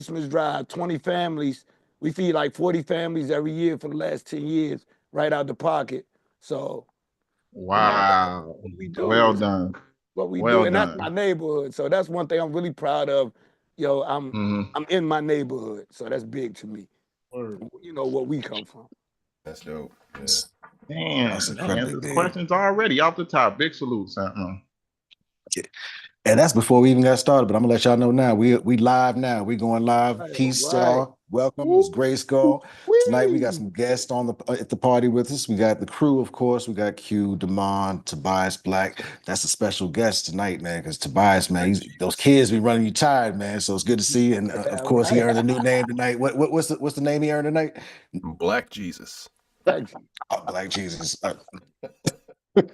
Christmas drive, 20 families. We feed like 40 families every year for the last 10 years, right out the pocket. So, you know, that's Wow. what we do. Well It's done. what we do, Well and that's my done. neighborhood. So that's one thing I'm really proud of. Yo, Hmm. I'm in my neighborhood, so that's big to me. Word. You know where we come from. That's dope. Yeah. Damn, That's they incredibly answered the big. questions already off the top. Big salute, Sam. And that's before we even got started. But I'm gonna let y'all know now. We live now. We going live. Right, Peace to right. all. Welcome. It's Woo GRYSKLL. Tonight we got wee. some guests on the at the party with us. We got the crew, of course. We got Q, Damon, Tobias Black. That's a special guest tonight, man. Because Tobias, man, those kids be running you tired, man. So it's good to see you. And of All course, he right. earned a new name tonight. What's the name he earned tonight? Black Jesus. Thank you. Oh, Black Jesus. Wait,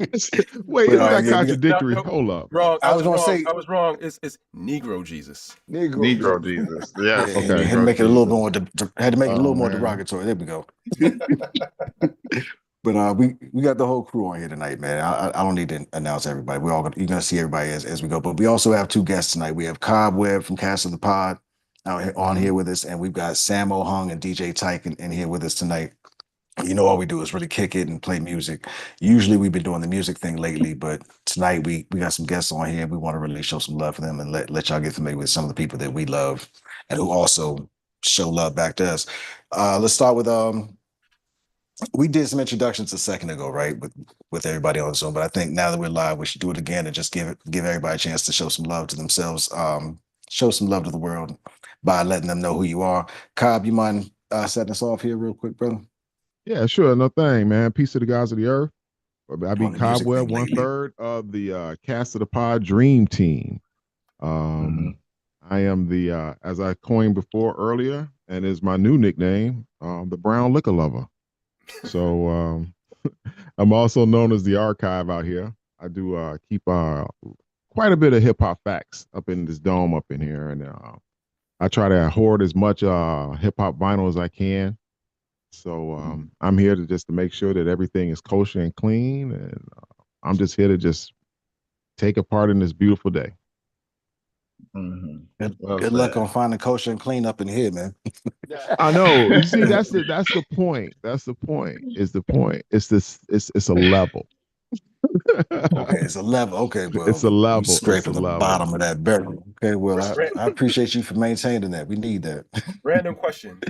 But isn't that yeah, contradictory? No, Hold up. wrong. I I was was gonna wrong. say. I was wrong. It's Negro Jesus. Negro Negro Jesus. Jesus. Yes. Yeah, Okay. had to Negro make it a little Jesus. more. Had to make it a Oh little more man. derogatory. There we go. But we got the whole crew on here tonight, man. I don't need to announce everybody. You're gonna see everybody as we go. But we also have two guests tonight. We have Cobweb from Cast of the Pod out here, on here with us, and we've got Samo Heung and DJ Tike in here with us tonight. You know, all we do is really kick it and play music. Usually we've been doing the music thing lately, but tonight we got some guests on here. We want to really show some love for them and let y'all get familiar with some of the people that we love and who also show love back to us. Let's start with we did some introductions a second ago, right? With everybody on Zoom. But I think now that we're live, we should do it again and just give everybody a chance to show some love to themselves, show some love to the world by letting them know who you are. Cobb, you mind setting us off here real quick, brother? Yeah, sure. No thing, man. Peace to the guys of the earth. I be On the music Cobweb, thing one lately. third of the Cast of the Pod Dream Team. I am the, as I coined before earlier, and is my new nickname, the Brown Liquor Lover. So I'm also known as the Archive out here. I do keep quite a bit of hip hop facts up in this dome up in here, and I try to hoard as much hip hop vinyl as I can. So I'm here to make sure that everything is kosher and clean, and I'm just here to just take a part in this beautiful day. Well Good luck said. on finding kosher and clean up in here, man. I know. You see, that's the point. That's the point. Is the point. It's this. It's a level. Okay, it's a level. Okay, well, It's a you level. It's a scraping the level. bottom of that barrel. Okay, well, Ra- I appreciate you for maintaining that. We need that. Random question,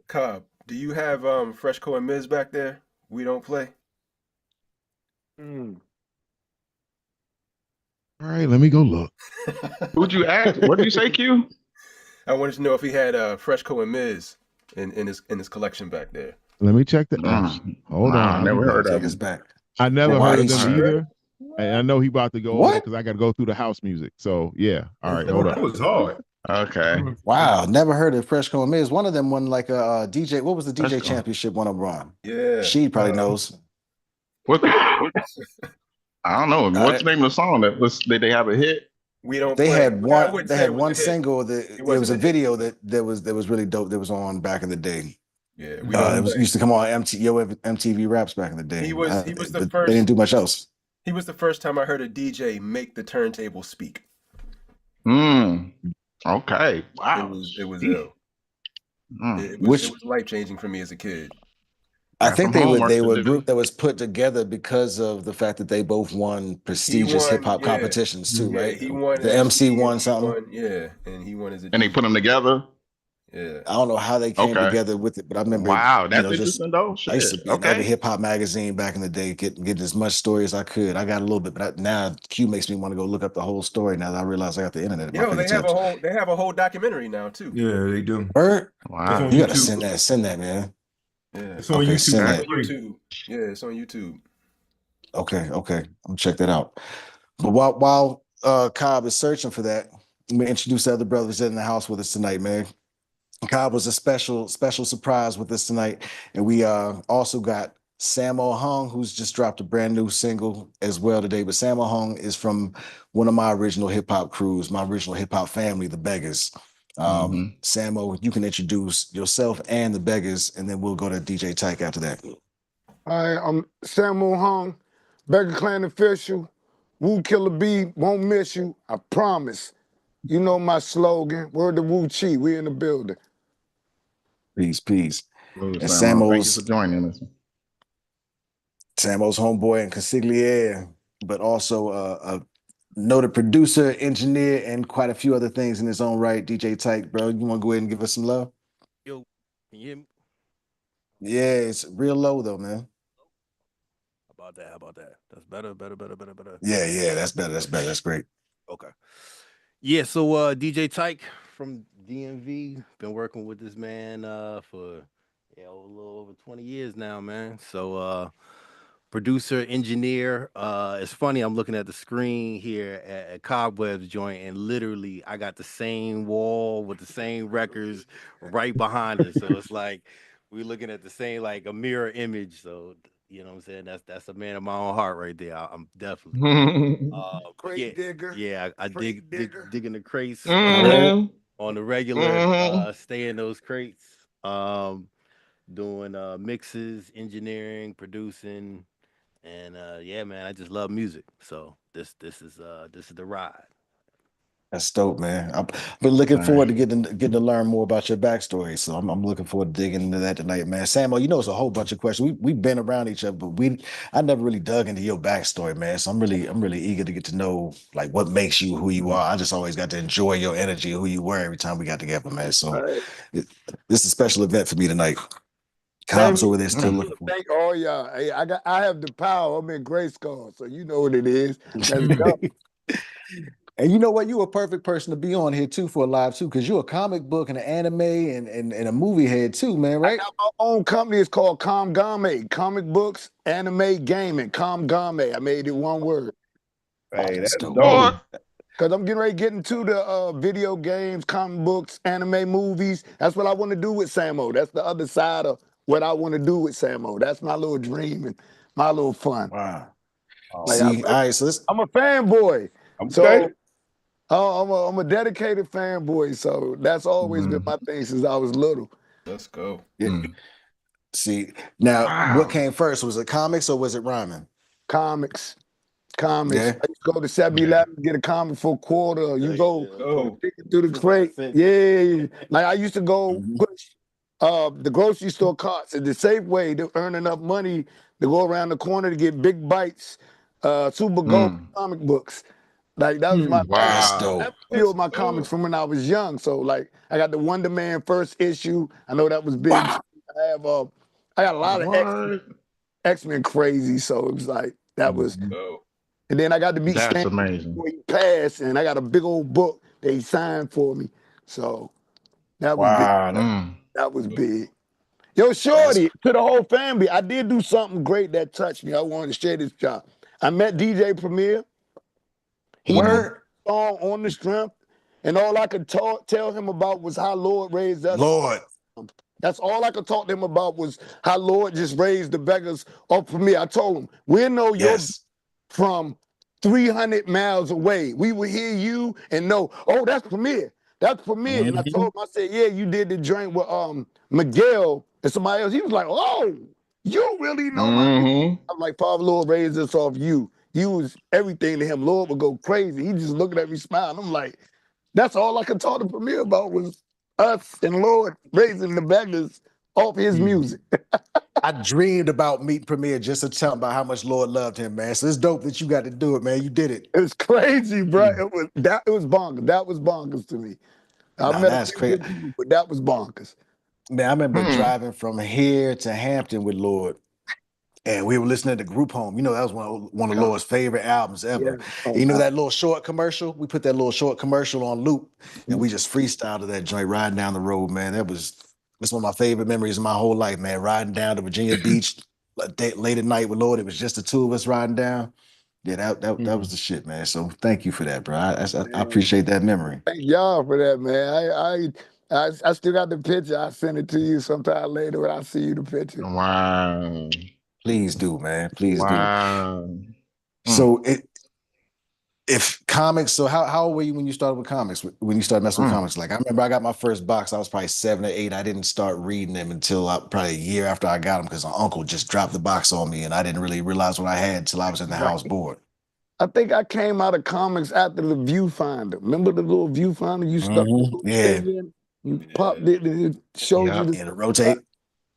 Cobb. Do you have Freshco and Miz back there? We don't play. Mm. All right, let me go look. Who'd you ask? What did you say, Q? I wanted to know if he had Freshco and Miz in his collection back there. Let me check the apps. Hold Nah, I on. never heard Take of us him. back. I never Why heard of he's them All right. either. And I know he about to go over there What? because I got to go through the house music. So yeah. All right, hold That up. was hard. Okay. Wow, never heard of Freshco and Miz. One of them won like a DJ. What was the DJ Let's go. championship one of Ron? Yeah. She probably knows. What? I don't know. What's the Uh, name of the song that was? Did they have a hit? We don't they play. had I one. wouldn't They say had it was one a hit. single that It it was wasn't a a hit. video that was really dope. That was on back in the day. Yeah, we don't It was play. used to come on MTV Raps back in the day. He was the They didn't first. do much else. He was the first time I heard a DJ make the turntable speak. Okay. It Wow. was ill. It Which was life changing for me as a kid. I Got think some homework they to were a do. group that was put together because of the fact that they both won He prestigious hip won, hop yeah, competitions too, yeah. right? He won The MC MC and won he something. won, yeah, and he won as a And they DJ. put them together. Yeah, I don't know how they came Okay. together with it, but I remember, Wow, you that's know, just interesting though. I used to Shit. be in every Okay. hip hop magazine back in the day, getting as much story as I could. I got a little bit, but now Q makes me want to go look up the whole story now that I realize I got the internet at my yo, fingertips. they have a whole documentary now too. Yeah, they do. Bert, It's Wow. on you gotta YouTube. send that, man. Yeah, It's on Okay, YouTube. send it's Okay. on that. YouTube. Yeah, it's on YouTube. Okay, I'm gonna check that out. But while Cobb is searching for that, let me introduce the other brothers in the house with us tonight, man. Cobb was a special surprise with us tonight, and we also got Samo Hung, who's just dropped a brand new single as well today. But Samo Hung is from one of my original hip hop crews, my original hip hop family, the Beggars. Samo, you can introduce yourself and the Beggars, and then we'll go to DJ Tike after that. Hi, I'm Samuel Hung, Beggar Clan official. Woo Killer B won't miss you. I promise. You know my slogan. Word to Wu Chi. We in the building. Peace, peace. Salute, And Samo. Thank you for joining us. Samo's homeboy and consigliere, but also a noted producer, engineer, and quite a few other things in his own right. DJ Tike, bro, you want to go ahead and give us some love? Yo, can you hear me? Yeah, it's real low though, man. How about that? How about that? That's better, better, better, better, better. Yeah, that's better. That's better. That's great. Okay. Yeah, so DJ Tike from DMV, been working with this man for a little over 20 years now, man. So producer, engineer. It's funny, I'm looking at the screen here at Cobwebs joint, and literally I got the same wall with the same records right behind us. So it's like we're looking at the same, like a mirror image. So you know what I'm saying? That's a man of my own heart right there. I'm definitely. But yeah, Crate digger. yeah, I Crate dig digger. digging the crates Word. on the regular, Mm-hmm. stay in those crates. Doing mixes, engineering, producing, and yeah, man, I just love music. So this is the ride. That's dope, man. I've been looking forward to getting to learn more about your backstory. So I'm looking forward to digging into that tonight, man. Samo, you know it's a whole bunch of questions. We've been around each other, but I never really dug into your backstory, man. So I'm really eager to get to know like what makes you who you are. I just always got to enjoy your energy, who you were every time we got together, man. So Right. this is a special event for me tonight. Same Cobb's over there still looking for Thank all y'all. Hey, I have the power. I'm in GRYSKLL, so you know what it is. Let's go. And you know what? You a perfect person to be on here too for a live too, because you're a comic book and an anime and a movie head too, man, I right? got my own company. It's called Comgame. Comic books, anime, gaming. Comgame. I made it one word. Hey, that's dope. Boy. Because I'm getting ready to get into the video games, comic books, anime, movies. That's what I want to do with Samo. That's the other side of what I want to do with Samo. That's my little dream and my little fun. Wow. Like See, all right, so I'm a fanboy. Okay. So I'm a dedicated fanboy. So that's always been my thing since I was little. Let's go. yeah. See, now what Wow. came first? Was it comics or was it rhyming? Comics. Yeah. I used to go to 7-Eleven, get a comic for a quarter. You go Oh, digging through the crate. Yeah. Like I used to go Mhm. push the grocery store carts at the Safeway to earn enough money to go around the corner to get big bites, Super Gold comic books. Like that was That's Wow. dope. fueled my comics from when I was young. So like I got the Wonder Man first issue. I know that was big. Wow. I got a lot of What? X-Men crazy. So it was like that was. oh. And then I got to meet That's Stan amazing. before he passed, and I got a big old book that he signed for me. So that was big. Wow. That was big. Yo, Shorty, to the whole family, I did do something great that touched me. I wanted to share this job. I met DJ Premier. He put Word. a song on the strength, and all I could tell him about was how Lord raised us. Lord. That's all I could talk to him about was how Lord just raised the beggars up for me. I told him, we know your Yes. from 300 miles away. We would hear you and know, oh, that's Premier. That's Premier. And I told him, I said, yeah, you did the joint with Miguel and somebody else. He was like, oh, you really know my music. I'm like, Father, Lord raised us off you. You was everything to him. Lord would go crazy. He just looking at me smiling. I'm like, that's all I could talk to Premier about was us and Lord raising the beggars off his music. I dreamed about meeting Premier just to tell him about how much Lord loved him, man. So it's dope that you got to do it, man. You did it. It was crazy, bro. It was bonkers. That was bonkers to me. I Nah, met that's a few crazy. good people, but that was bonkers. Man, I remember driving from here to Hampton with Lord, and we were listening to Group Home. You know, that was one of Lord's favorite albums ever. Yeah. And you know that little short commercial? We put that little short commercial on loop, and we just freestyled to that joint riding down the road, man. That's one of my favorite memories of my whole life, man. Riding down to Virginia Beach late at night with Lord. It was just the two of us riding down. Yeah, that was the shit, man. So thank you for that, bro. I appreciate that memory. Thank y'all for that, man. I still got the picture. I'll send it to you sometime later when I see you the picture. Wow. Please do, man. Please do. Wow. So if comics, so how old were you when you started with comics? When you started messing with comics? Like I remember I got my first box, I was probably 7 or 8. I didn't start reading them until probably a year after I got them because my uncle just dropped the box on me and I didn't really realize what I had until I was in the house bored. I think I came out of comics after the viewfinder. Remember the little viewfinder? You stuck the little Yeah. thing in, you popped it, and it showed you the. Yeah, to rotate.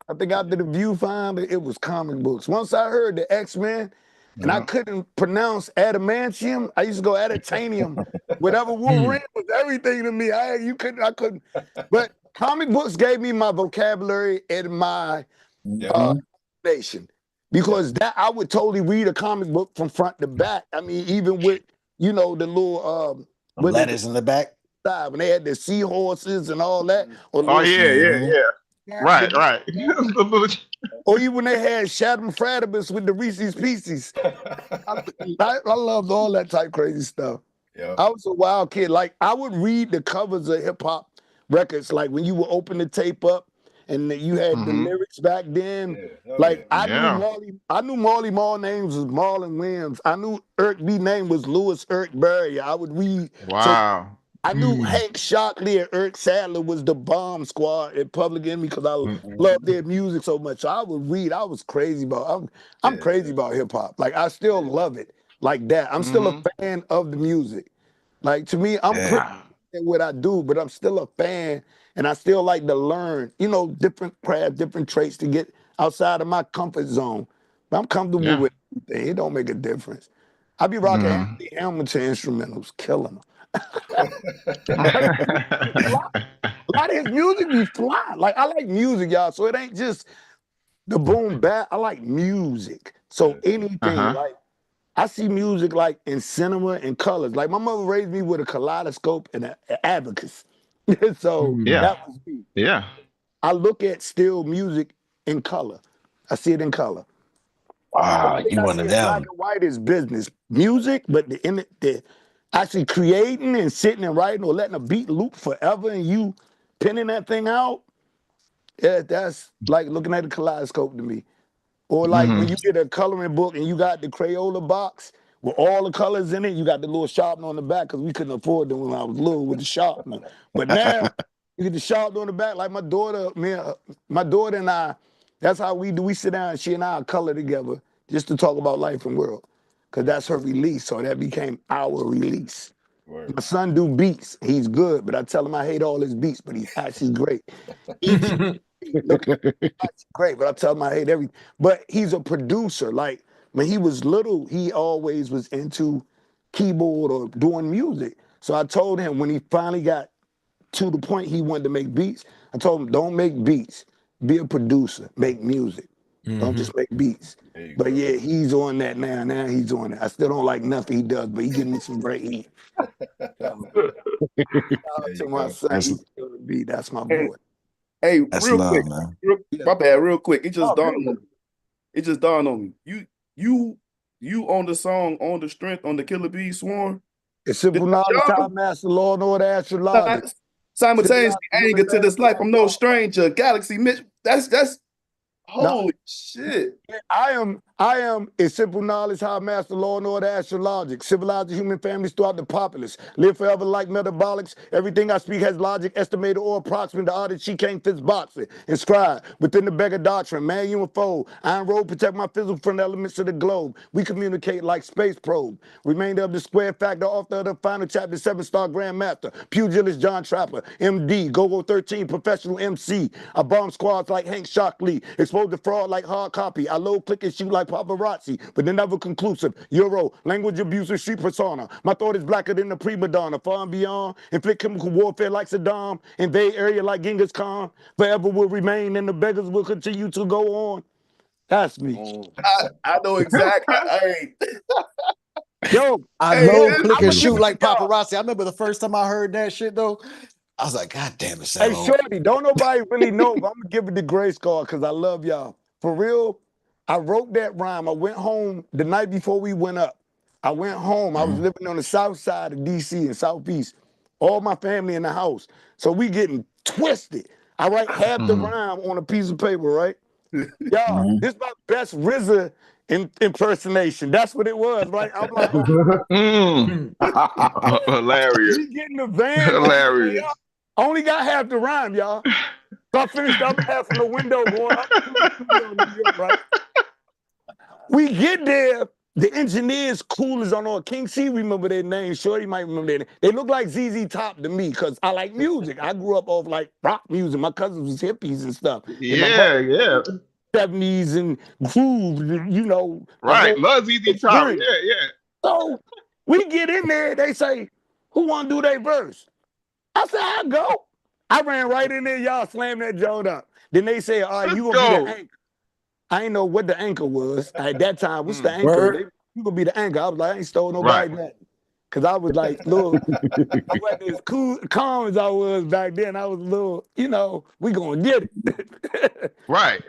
I think after the viewfinder, it was comic books. Once I heard the X-Men, and I couldn't pronounce adamantium, I used to go adatanium. Whatever Wolverine was everything to me. I couldn't. But comic books gave me my vocabulary and my nation. Because that I would totally read a comic book from front to back. I mean, even with, the little letters in the back. When they had the seahorses and all that. Or Oh yeah. Right. Or even when they had Shadow Fratibus with the Reese's Pieces. I loved all that type crazy stuff. Yeah. I was a wild kid. Like, I would read the covers of hip-hop records, like when you would open the tape up and you had the lyrics back then. I knew Marley Marl names was Marlon Williams. I knew Irk B name was Louis Irk Berry. I would read. Wow. So I knew Hank Shockley and Irk Sadler was the bomb squad at Public Enemy because I loved their music so much. So I would read. I was crazy about. I'm crazy about hip hop. Like, I still love it like that. I'm still a fan of the music. Like, to me, I'm pretty at what I do, but I'm still a fan, and I still like to learn. Different craft, different traits to get outside of my comfort zone. But I'm comfortable with everything. It don't make a difference. I be rocking Anthony Hamilton instrumentals, killing them. A lot of his music be fly. Like, I like music, y'all. So it ain't just the boom bap. I like music. So anything, like, I see music like in cinema and colors. Like, my mother raised me with a kaleidoscope and an abacus. So that was me. Yeah. I look at still music in color. I see it in color. Wow, you one of them. Black and white is business. Music, but the actually creating and sitting and writing or letting a beat loop forever and you pinning that thing out, that's like looking at a kaleidoscope to me. Or like when you get a coloring book and you got the Crayola box with all the colors in it, you got the little sharpener on the back because we couldn't afford them when I was little with the sharpener. But now you get the sharpener on the back. Like my daughter and I, that's how we do. We sit down and she and I color together just to talk about life and world. Because that's her release. So that became our release. Word. My son do beats. He's good, but I tell him I hate all his beats, but he's actually great. Great, but I tell him I hate everything. But he's a producer. Like, when he was little, he always was into keyboard or doing music. So I told him when he finally got to the point he wanted to make beats, I told him, don't make beats. Be a producer. Make music. Don't just make beats. But yeah, he's on that now. Now he's on it. I still don't like nothing he does, but he giving me some great heat. To my son, he's still the beat. That's my boy. Hey, That's real love, quick, man. my bad, real quick. It just dawned on me. It just dawned on me. You on the song On the Strength on the Killer Bee Swarm? It's simple knowledge, time master, law and order, astrology. Simultaneously, anger to this life. I'm no stranger. Galaxy Mitch. That's holy shit. I am a simple knowledge, how master law and order, astrologic, civilized human families throughout the populace, live forever like metabolics. Everything I speak has logic, estimated or approximate. The art that she can't fits boxing. Inscribed within the beggar doctrine, man, you and foe. Iron road protect my physical from the elements of the globe. We communicate like space probe. Remainder of the square factor, author of the final chapter, 7-star grandmaster, pugilist John Trapper, MD, Go-Go 13, professional MC. I bomb squads like Hank Shockley, expose the fraud like hard copy. I low click and shoot like paparazzi, but they're never conclusive. Euro, language abuse and street persona. My thought is blacker than the prima donna. Far and beyond, inflict chemical warfare like Saddam, invade area like Genghis Khan. Forever will remain and the beggars will continue to go on. That's me. I know exactly. Yo, I low click and shoot like paparazzi. I remember the first time I heard that shit though. I was like, God damn it, Hey, shorty, don't nobody really know, but I'm gonna give it the GRYSKLL because I love y'all. For real, I wrote that rhyme. I went home the night before we went up. I went home. I was living on the south side of DC and Southeast. All my family in the house. So we getting twisted. I write half the rhyme on a piece of paper, right? Y'all, this is my best RZA impersonation. That's what it was, right? I'm like, hilarious. we get in the van. Hilarious. I only got half the rhyme, y'all. So I finished up half from the window going up to the studio in New York, right? We get there, the engineers cool as on all. King C remember their name. Shorty might remember their name. They look like ZZ Top to me because I like music. I grew up off like rock music. My cousins was hippies and stuff. And my mother Yeah. 70s and groove, you know, the Right. whole Love ZZ Top. experience. Yeah. So we get in there, they say, who want to do their verse? I said, I'll go. I ran right in there, y'all slammed that joint up. Then they said, all right, Let's you gonna be the go. anchor. I ain't know what the anchor was. At that time, what's the anchor? Word. You gonna be the anchor. I was like, I ain't stole Right. nobody nothing. Cause I was like, little, I wasn't as cool, calm as I was back then. I was a little, you know, we gonna get it. Right.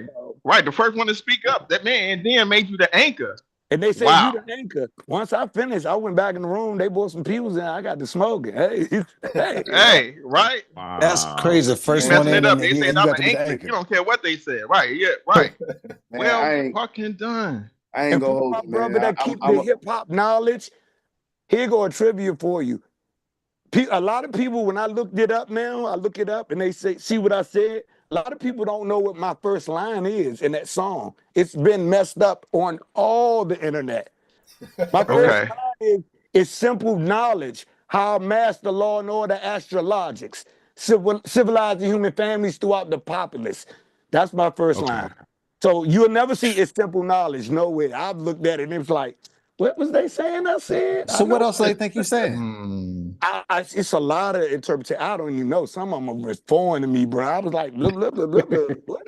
Right. The first one to speak up. That man then made you the anchor. And they said, Wow. you the anchor. Once I finished, I went back in the room. They brought some pews in. I got to smoking. Hey, hey. Hey, right? Wow. That's crazy. First You one messing in, it up. and They you saying got I'm to an be the anchor. anchor. You don't care what they said. Right. Yeah. Right. Man, Well fucking done. I ain't And gonna for hold my you, brother man. that keep the hip hop knowledge, here go a trivia for you. A lot of people, when I looked it up now, I look it up and they say, see what I said? A lot of people don't know what my first line is in that song. It's been messed up on all the internet. My first Okay. line is simple knowledge, how I master law and order astrologics, civilizing human families throughout the populace. That's my first line. So you'll never see it's simple knowledge nowhere. I've looked at it and it's like, what was they saying I said? So what else do they think you saying? It's a lot of interpretation. I don't even know. Some of them are foreign to me, bro. I was like, blah, blah, blah, blah, blah.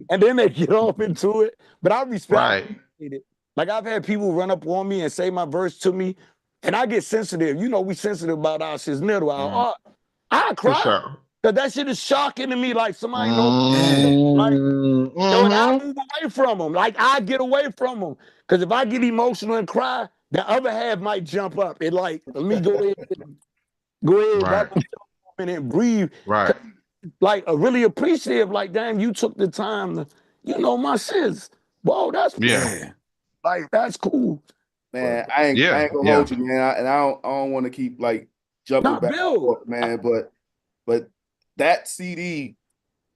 And then they get off into it. But I respect it. Like I've had people run up on me and say my verse to me, and I get sensitive. You know, we sensitive about our shiznit, our art. I For cry. sure. Cause that shit is shocking to me. Like somebody knows. Like, Mm-hmm. yo, and I move away from them. Like I get away from them. Cause if I get emotional and cry, the other half might jump up. It like, let me go ahead, Right. back myself a minute and breathe. Right. Like really appreciative. Like, damn, you took the time to, you know, my shits. Whoa, that's like that's cool. Man, I ain't gonna hold you, man. I don't want to keep like jumping back and forth, man. But that CD,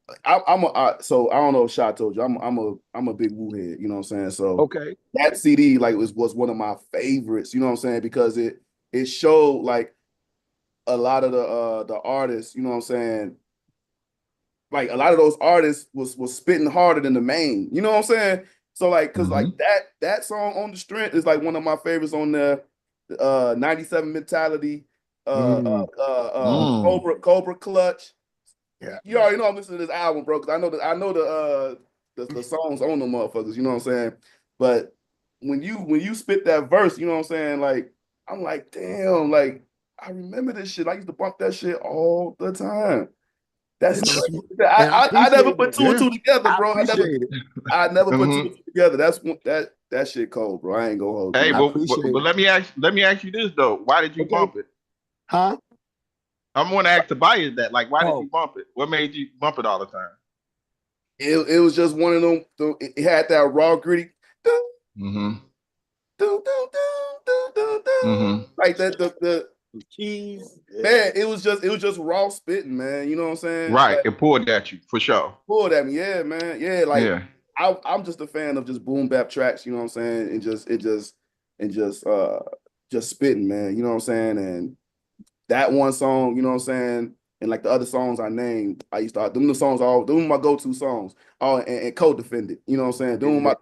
so I don't know if Sha told you, I'm a big Wu head, you know what I'm saying? So that CD like was one of my favorites, you know what I'm saying? Because it showed like a lot of the artists, you know what I'm saying? Like a lot of those artists was spitting harder than the main, you know what I'm saying? So like, cause like that song On the Strength is like one of my favorites on the 97 Mentality, Cobra Clutch. Yeah, you already know I'm listening to this album, bro. Cause I know the songs on them motherfuckers, you know what I'm saying? But when you spit that verse, you know what I'm saying? Like, I'm like, damn, like I remember this shit. I used to bump that shit all the time. That's crazy. I never put two and two together, bro. I never put two and two together. That's that shit cold, bro. I ain't gonna hold you. Hey, but let me ask you this though. Why did you bump it? Huh? I'm gonna ask Tobias that. Like, why did you bump it? What made you bump it all the time? It was just one of them. It had that raw gritty. Like that the keys. Man, it was just raw spitting, man. You know what I'm saying? Right. Like, it pulled at you for sure. Pulled at me, yeah, man. Yeah, like I'm just a fan of just boom bap tracks, you know what I'm saying? And just spitting, man. You know what I'm saying? And that one song, you know what I'm saying? And like the other songs I named, I used to them the songs them my go-to songs. Oh, and co-defended, you know what I'm saying? Doing my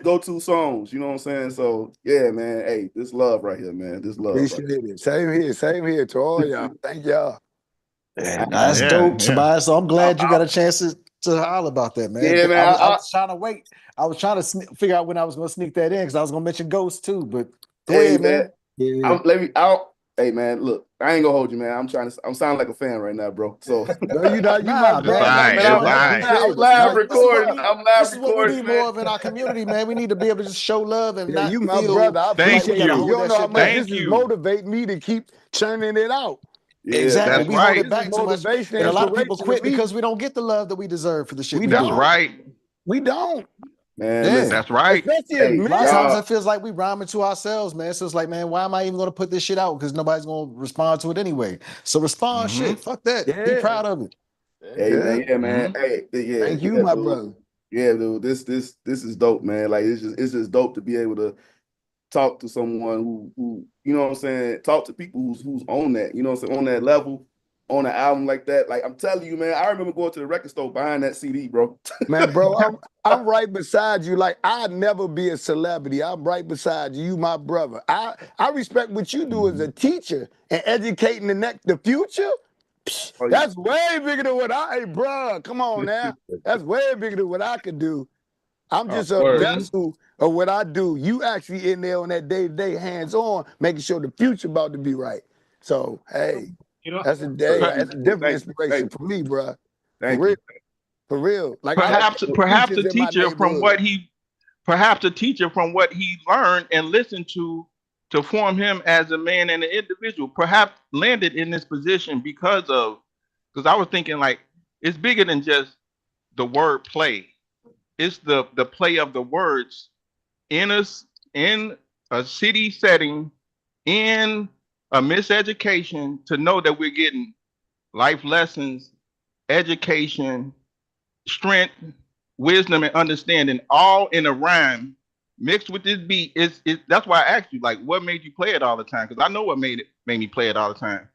go-to songs, you know what I'm saying? So yeah, man. Hey, this love right here, man. This love. Appreciate it. Same here to all y'all. Thank y'all. Yeah, that's dope, Tobias. So I'm glad you got a chance to holler about that, man. Yeah, man. I was trying to wait. I was trying to figure out when I was going to sneak that in because I was going to mention Ghost too. But go ahead, man. Hey, man. Look, I ain't gonna hold you, man. I'm sounding like a fan right now, bro. So no, you not. You my brother. I'm live recording. This is what we need more of in our community, man. We need to be able to just show love and not you my feel brother. I appreciate like you. You don't know how much this is motivating me to keep churning it out. Yeah, exactly. We hold it back too much. Motivation, and a lot of people inspiration quit to me. because we don't get the love that we deserve for the shit we do. That's right. We don't. Man, Yeah. listen, That's right. Especially a lot of times it feels like we rhyming to ourselves, man. So it's like, man, why am I even going to put this shit out? Because nobody's going to respond to it anyway. So respond, shit. Fuck that. Be proud of it. Hey, man. Yeah, man. Hey, yeah. Thank you, my brother. Yeah, dude. This is dope, man. Like it's just dope to be able to talk to someone who you know what I'm saying, talk to people who's on that, you know what I'm saying, on that level, on an album like that. Like I'm telling you, man, I remember going to the record store buying that CD, bro. Man, bro, I'm right beside you. Like, I'd never be a celebrity. I'm right beside you. You my brother. I respect what you do as a teacher and educating the future. Psh, Oh, yeah. that's way bigger than what hey, bro, come on now. That's way bigger than what I could do. I'm just a word. vessel of what I do. You actually in there on that day-to-day, hands-on, making sure the future about to be right. So, hey, that's a different inspiration for me, bro. Thank For real. you. For real. Like, Perhaps a in my teacher from neighborhood. what he learned and listened to form him as a man and an individual, perhaps landed in this position because I was thinking, like, it's bigger than just the word play. It's the play of the words in a city setting, in a miseducation, to know that we're getting life lessons, education, strength, wisdom, and understanding, all in a rhyme mixed with this beat. That's why I asked you, like, what made you play it all the time? Because I know what made me play it all the time.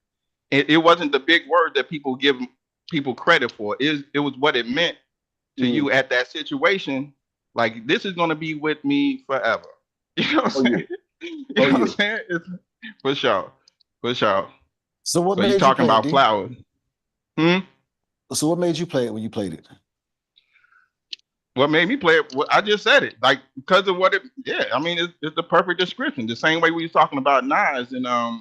It wasn't the big word that people give people credit for. It was what it meant to you at that situation. Like, this is gonna be with me forever. You know what I'm saying? You know what I'm saying? It's, for sure. So what So you made you talking play it, about D? flowers? So what made you play it when you played it? What made me play it? Well, I just said it, like, because of what it. Yeah, I mean, it's the perfect description. The same way we was talking about Nas and I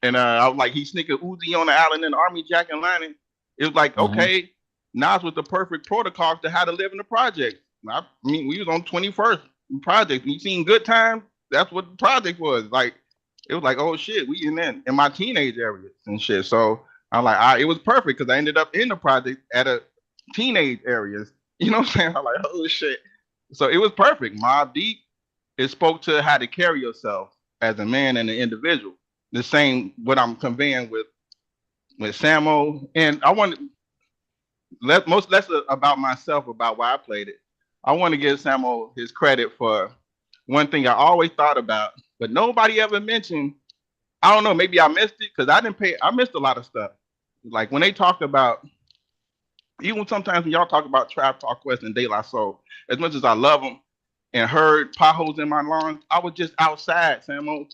was like, he sneaking Uzi on the island in the army jacket lining. It was like, okay, Nas was the perfect protocol to how to live in the project. I mean, we was on 21st project. You seen Good Time? That's what the project was. Like, it was like, oh shit, we in my teenage areas and shit. So I'm like, it was perfect because I ended up in the project at a teenage areas. You know what I'm saying? I'm like, oh shit. So it was perfect. Mobb Deep, it spoke to how to carry yourself as a man and an individual. The same what I'm conveying with Samo. And I want to less about myself, about why I played it. I want to give Samo his credit for one thing I always thought about, but nobody ever mentioned. I don't know, maybe I missed it because I missed a lot of stuff. Like when they talked about, even sometimes when y'all talk about Trap Talk Quest and De La Soul, as much as I love them and heard potholes in my lawn, I was just outside, Samo.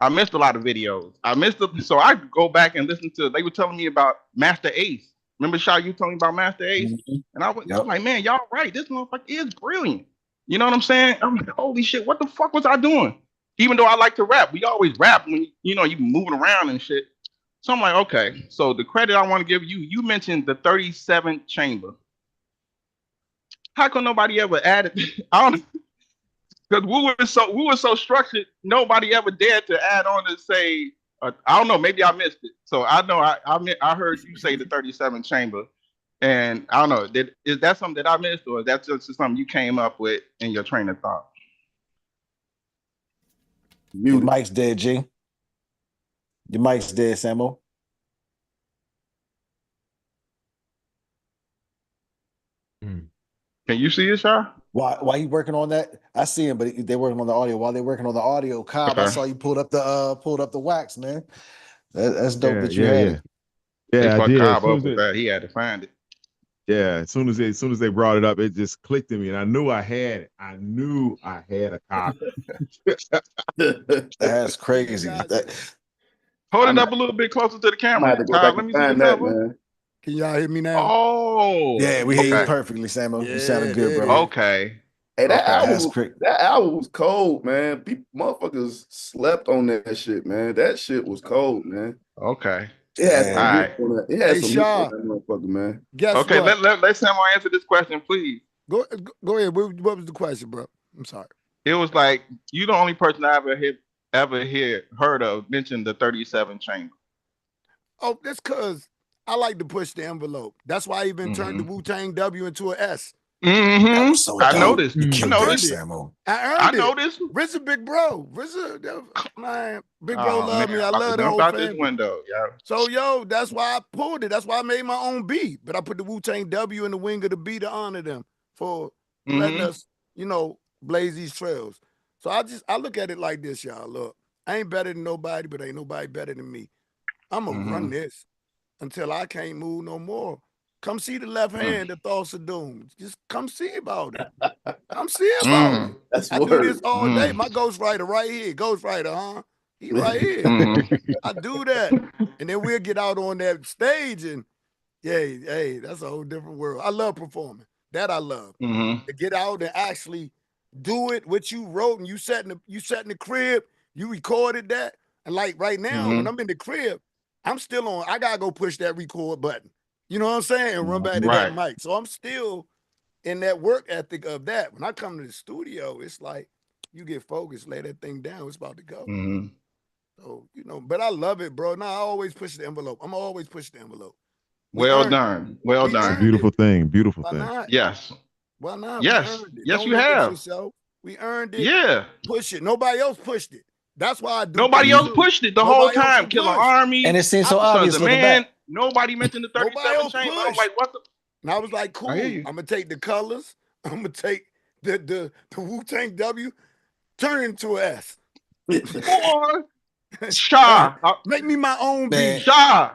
I missed a lot of videos. So I go back and listen to. They were telling me about Master Ace. Remember, Shaw, you told me about Master Ace, and I'm like, man, y'all right. This motherfucker is brilliant. You know what I'm saying? I'm like, holy shit, what the fuck was I doing? Even though I like to rap, we always rap when you moving around and shit. So I'm like, okay. So the credit I want to give you, you mentioned the 37th chamber. How come nobody ever added? I don't. Because we were so structured, nobody ever dared to add on to say, I don't know, maybe I missed it. So I know I heard you say the 37th chamber, and I don't know, is that something that I missed, or is that just something you came up with in your train of thought? Your mic's dead, G. Your mic's dead, Samo. Can you see it, Shaw? Why you working on that? I see him, but they're working on the audio. While they're working on the audio, Cobb, I saw you pulled up the wax, man. That's dope that you had it. Yeah, I did. Cobb up with that. He had to find it. Yeah, as soon as they brought it up, it just clicked in me, and I knew I had it. I knew I had a copy. That's crazy. Hold it up a little bit closer to the camera. Cobb, let me see your cover. Man. Can y'all hear me now? Oh, yeah, we hear you perfectly, Samo. You sounded good, bro. Okay. Hey, that album was cold, man. Motherfuckers slept on that shit, man. That shit was cold, man. Okay. It had some right. it had some on that motherfucker, man. Guess okay, what? let Samuel answer this question, please. Go ahead. What was the question, bro? I'm sorry. It was like, you the only person I heard of mention the 37 chamber. Oh, that's because I like to push the envelope. That's why I even turned the Wu-Tang W into an S. Mm-hmm. So I noticed. I noticed. I noticed. RZA, big bro. RZA, man, big bro love me. I I'm love the whole out family. this window, yeah. So, that's why I pulled it. That's why I made my own beat. But I put the Wu-Tang W in the wing of the B to honor them for letting us, blaze these trails. So I look at it like this, y'all. Look, I ain't better than nobody, but ain't nobody better than me. I'm going to run this until I can't move no more. Come see the left hand of Thoughts of Doom. Just come see about it. Come see about it. That's I do this word. all day. My ghostwriter right here. Ghostwriter, huh? He right here. I do that. And then we'll get out on that stage and, hey, that's a whole different world. I love performing. That I love. To get out and actually do it, what you wrote, and you sat in the crib, you recorded that. And like right now, when I'm in the crib, I'm still on. I gotta go push that record button. You know what I'm saying? And run back to that mic. So I'm still in that work ethic of that. When I come to the studio, it's like you get focused, lay that thing down. It's about to go. So, but I love it, bro. Now I always push the envelope. I'm always push the envelope. Well done. Well It's a done. beautiful thing. Beautiful Why thing. not? Yes. Why not? We Yes. earned it. Yes, Don't you limit have. yourself. We earned it. Yeah. Push it. Nobody else pushed it. That's why I do Nobody things else too. pushed it the whole Nobody else time. will Killing push. Army. And it seems so Sons obvious of looking Man. back. Nobody mentioned the Nobody 37 else chamber. I'm pushed. like, what the? And I was like, cool. I hear I'm you. gonna take the colors. I'm gonna take the Wu-Tang W, turn it into an S. Boy. Shaw. Make me my own Man. B. Shaw.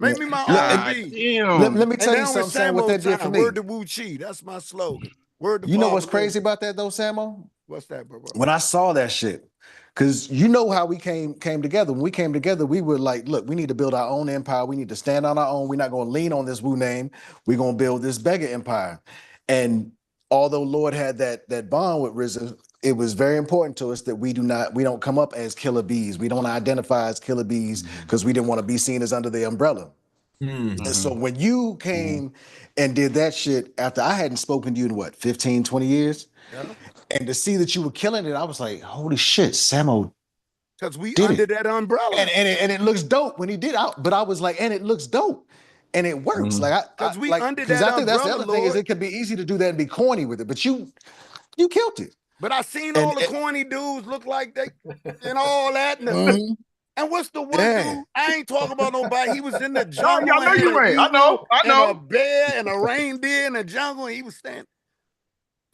Make me my own God B. damn. Let me And tell you now something, it's Sam, what Samo that did for time. me. Word to Wu Chi. That's my slogan. Word to You know Father what's Lou. crazy about that though, Samo? What's that, bro? When I saw that shit, because you know how we came together. When we came together, we were like, look, we need to build our own empire. We need to stand on our own. We're not going to lean on this Wu name. We're going to build this Beggar empire. And although Lord had that bond with RZA, it was very important to us that we don't come up as killer bees. We don't identify as killer bees because we didn't want to be seen as under the umbrella. And so when you came and did that shit after I hadn't spoken to you in what, 15, 20 years? Yeah. And to see that you were killing it, I was like, holy shit, Samo Because we did under it. that umbrella. And it looks dope when he did out, but I was like, and it looks dope. And it works. Because we under because that I think that's the umbrella, other thing is Lord. it could be easy to do that and be corny with it, but you killed it. But I seen And all the corny dudes look like they and all that. And what's the one dude? I ain't talking about nobody. He was in the No, jungle y'all know and had you an ain't. I eagle and a know. bear and a reindeer in the jungle, and he was standing.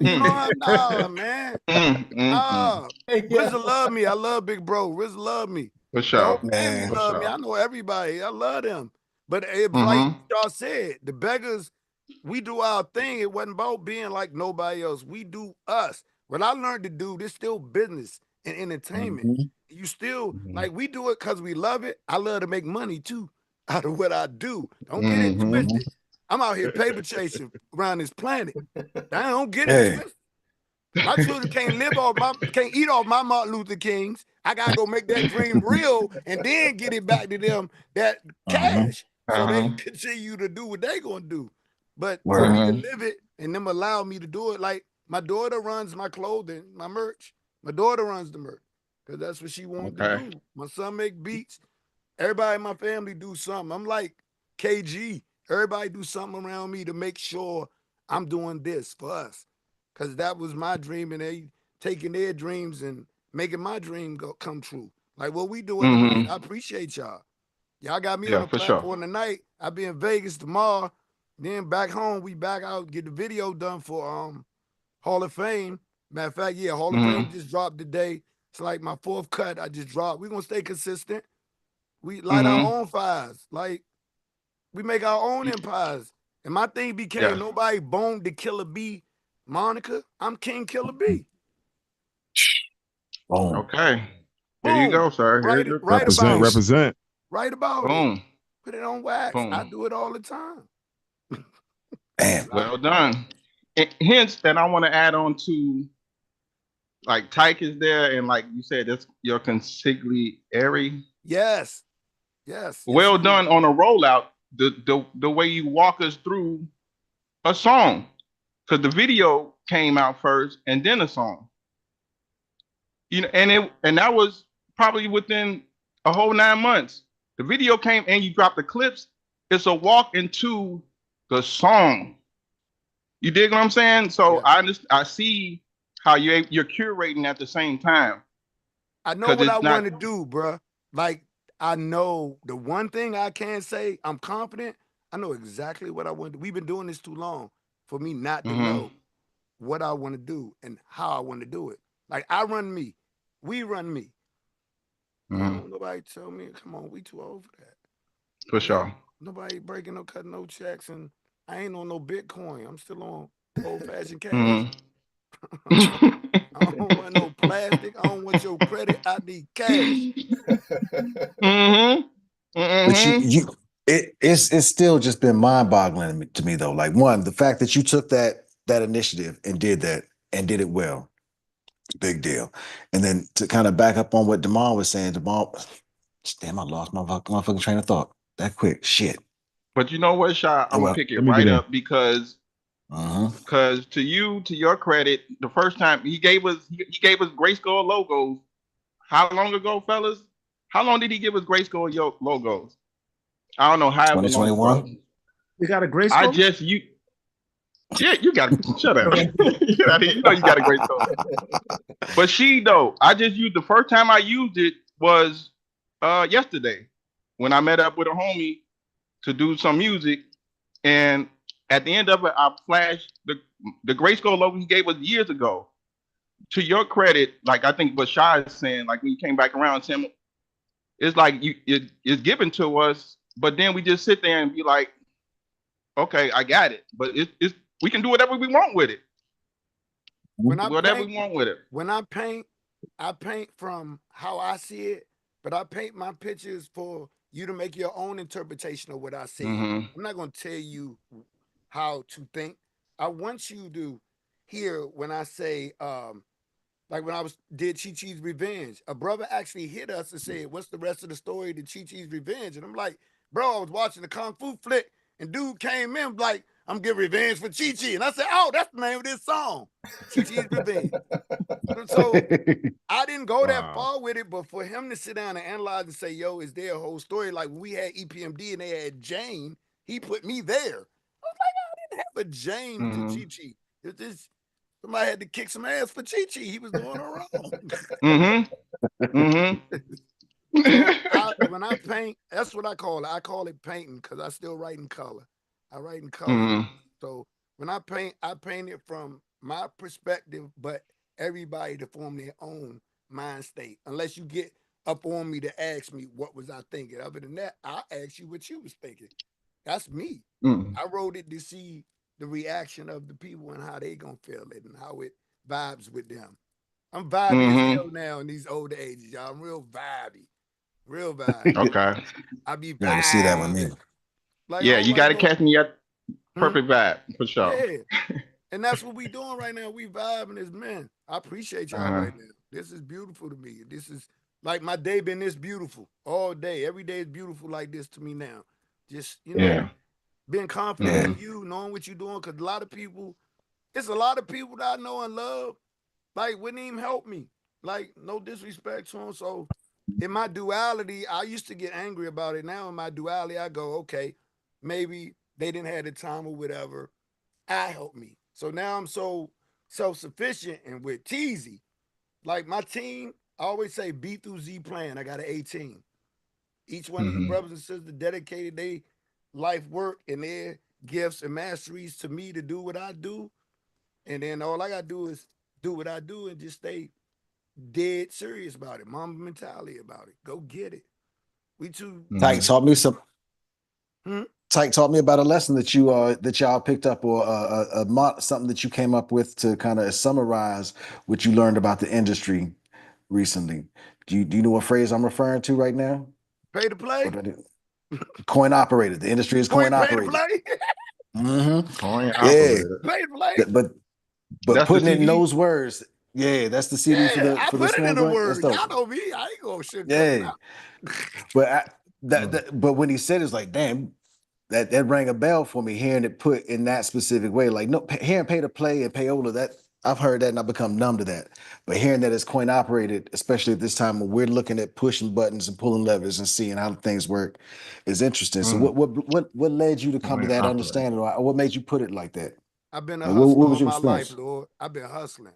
You know, nah, man. RZA love me. I love Big Bro. RZA love me. For The sure. whole family For love me. sure. I know everybody. I love them. But it's like y'all said, the beggars, we do our thing. It wasn't about being like nobody else. We do us. What I learned to do, this still business and entertainment. You still, like, we do it because we love it. I love to make money, too, out of what I do. Don't get it twisted. I'm out here paper chasing around this planet. I don't get it twisted. My children can't eat off my Martin Luther Kings. I gotta go make that dream real and then get it back to them that cash. So they continue to do what they gonna do. But for me to live it and them allow me to do it, like my daughter runs my clothing, my merch. My daughter runs the merch because that's what she wanted to do. My son make beats. Everybody in my family do something. I'm like KG. Everybody do something around me to make sure I'm doing this for us. Because that was my dream, and they taking their dreams and making my dream come true. Like what we doing tonight. I appreciate y'all. Y'all got me on the platform tonight. I'll be in Vegas tomorrow. Then back home, we back out, get the video done for Hall of Fame. Matter of fact, Hall of Fame just dropped today. It's like my fourth cut I just dropped. We're going to stay consistent. We light our own fires. Like, we make our own empires. And my thing became nobody boned the Killer Bee Monica. I'm King Killer Bee. Boom. Okay. Here you go, sir. Right Represent, about represent. it. Right about Boom. it. Put it on wax. Boom. I do it all the time. Damn. Well done. And hence, that I want to add on to, like, Tike is there, and like you said, that's your consigliere. Yes. Well done on a rollout. The way you walk us through a song, because the video came out first and then a song. You know, and that was probably within a whole 9 months. The video came and you dropped the clips. It's a walk into the song. You dig what I'm saying? So I see how you're curating at the same time. I know what I want to do, bro. Like, I know the one thing I can say, I'm confident. I know exactly what I want to do. We've been doing this too long for me not to know what I want to do and how I want to do it. Like I run me, we run me. No, nobody tell me, come on, we too old for that. For sure. Nobody breaking no cutting no checks, and I ain't on no Bitcoin. I'm still on old-fashioned cash. I don't want no plastic. I don't want your credit. I need cash. But it's still just been mind-boggling to me though. Like one, the fact that you took that initiative and did that and did it well, big deal. And then to kind of back up on what Damon was saying, damn, I lost my fucking train of thought that quick. Shit. But you know what, Sha? I'm gonna pick it let me right get in. up because to your credit, the first time he gave us GRYSKLL logos. How long ago, fellas? How long did he give us GRYSKLL logos? I don't know, however long, bro. You got a GRYSKLL? I just yeah, you got shut up. Get out of here. You know you got a GRYSKLL. But I just used the first time I used it was yesterday when I met up with a homie to do some music, and at the end of it, I flashed the GRYSKLL logo he gave us years ago. To your credit, like I think what Shy is saying, like when you came back around, Tim, it's like it's given to us, but then we just sit there and be like, okay, I got it, but it's we can do whatever we want with it. When I paint from how I see it, but I paint my pictures for you to make your own interpretation of what I see. I'm not going to tell you how to think. I want you to hear when I say, like when I did Chi Chi's Revenge, a brother actually hit us and said, what's the rest of the story to Chi Chi's Revenge? And I'm like, bro, I was watching the Kung Fu flick, and dude came in like, I'm getting revenge for Chi Chi. And I said, oh, that's the name of this song, Chi Chi's Revenge. So I didn't go that far with it, but for him to sit down and analyze and say, yo, is there a whole story? Like when we had EPMD and they had Jane, he put me there. I was like, I didn't have a Jane to Chi Chi. It's just somebody had to kick some ass for Chi Chi. He was doing it wrong. So when I paint, that's what I call it. I call it painting because I still write in color. I write in color. So when I paint it from my perspective, but everybody to form their own mind state. Unless you get up on me to ask me what was I thinking. Other than that, I'll ask you what you was thinking. That's me. I wrote it to see the reaction of the people and how they gonna feel it and how it vibes with them. I'm vibey as hell now in these older ages, y'all. I'm real vibey. Real vibey. Okay. I be vibing. You gotta see that with me. Like, yeah, you gotta catch me at perfect vibe for sure. Yeah. And that's what we doing right now. We vibing as men. I appreciate y'all right now. This is beautiful to me. This is like my day been this beautiful all day. Every day is beautiful like this to me now. Just, being confident in you, knowing what you're doing. Because it's a lot of people that I know and love, like, wouldn't even help me. Like, no disrespect to them. So in my duality, I used to get angry about it. Now in my duality, I go, okay, maybe they didn't have the time or whatever. I help me. So now I'm so self-sufficient and with Teasy. Like my team, I always say B through Z plan. I got an A team. Each one of these brothers and sisters dedicated their life work and their gifts and masteries to me to do what I do. And then all I gotta do is do what I do and just stay dead serious about it. Mamba mentality about it. Go get it. We too. Tike taught me some. Tike taught me about a lesson that y'all picked up, or something that you came up with to kind of summarize what you learned about the industry recently. Do you know what phrase I'm referring to right now? Pay to play. Coin operated. The industry is coin operated. Pay to play. Coin operated. Pay to play. But putting it in those words, that's the CD for the I for put the it in the words. Y'all know me. I ain't gonna shit. But when he said it's like, damn, that rang a bell for me, hearing it put in that specific way. Like, no, hearing pay to play and payola, that I've heard that and I've become numb to that. But hearing that it's coin operated, especially at this time when we're looking at pushing buttons and pulling levers and seeing how things work, is interesting. So what led you to come to that understanding, or what made you put it like that? I've been a hustler all my life, Lord. I've been hustling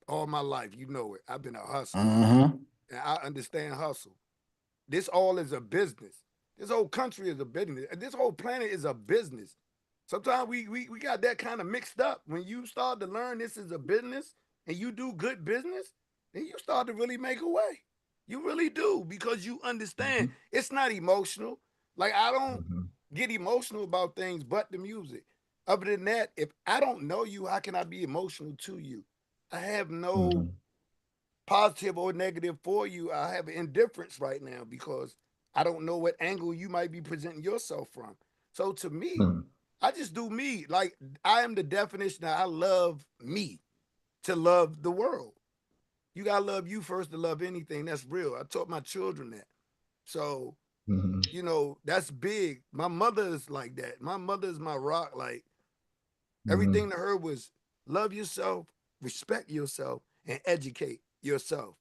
all my life. You know it. I've been a hustler. And I understand hustle. This all is a business. This whole country is a business. This whole planet is a business. Sometimes we got that kind of mixed up. When you start to learn this is a business and you do good business, then you start to really make a way. You really do, because you understand it's not emotional. Like, I don't get emotional about things but the music. Other than that, if I don't know you, how can I be emotional to you? I have no positive or negative for you. I have indifference right now because I don't know what angle you might be presenting yourself from. So to me, I just do me. Like, I am the definition that I love me to love the world. You gotta love you first to love anything. That's real. I taught my children that. So, you know, that's big. My mother is like that. My mother is my rock. Like, everything to her was love yourself, respect yourself, and educate yourself.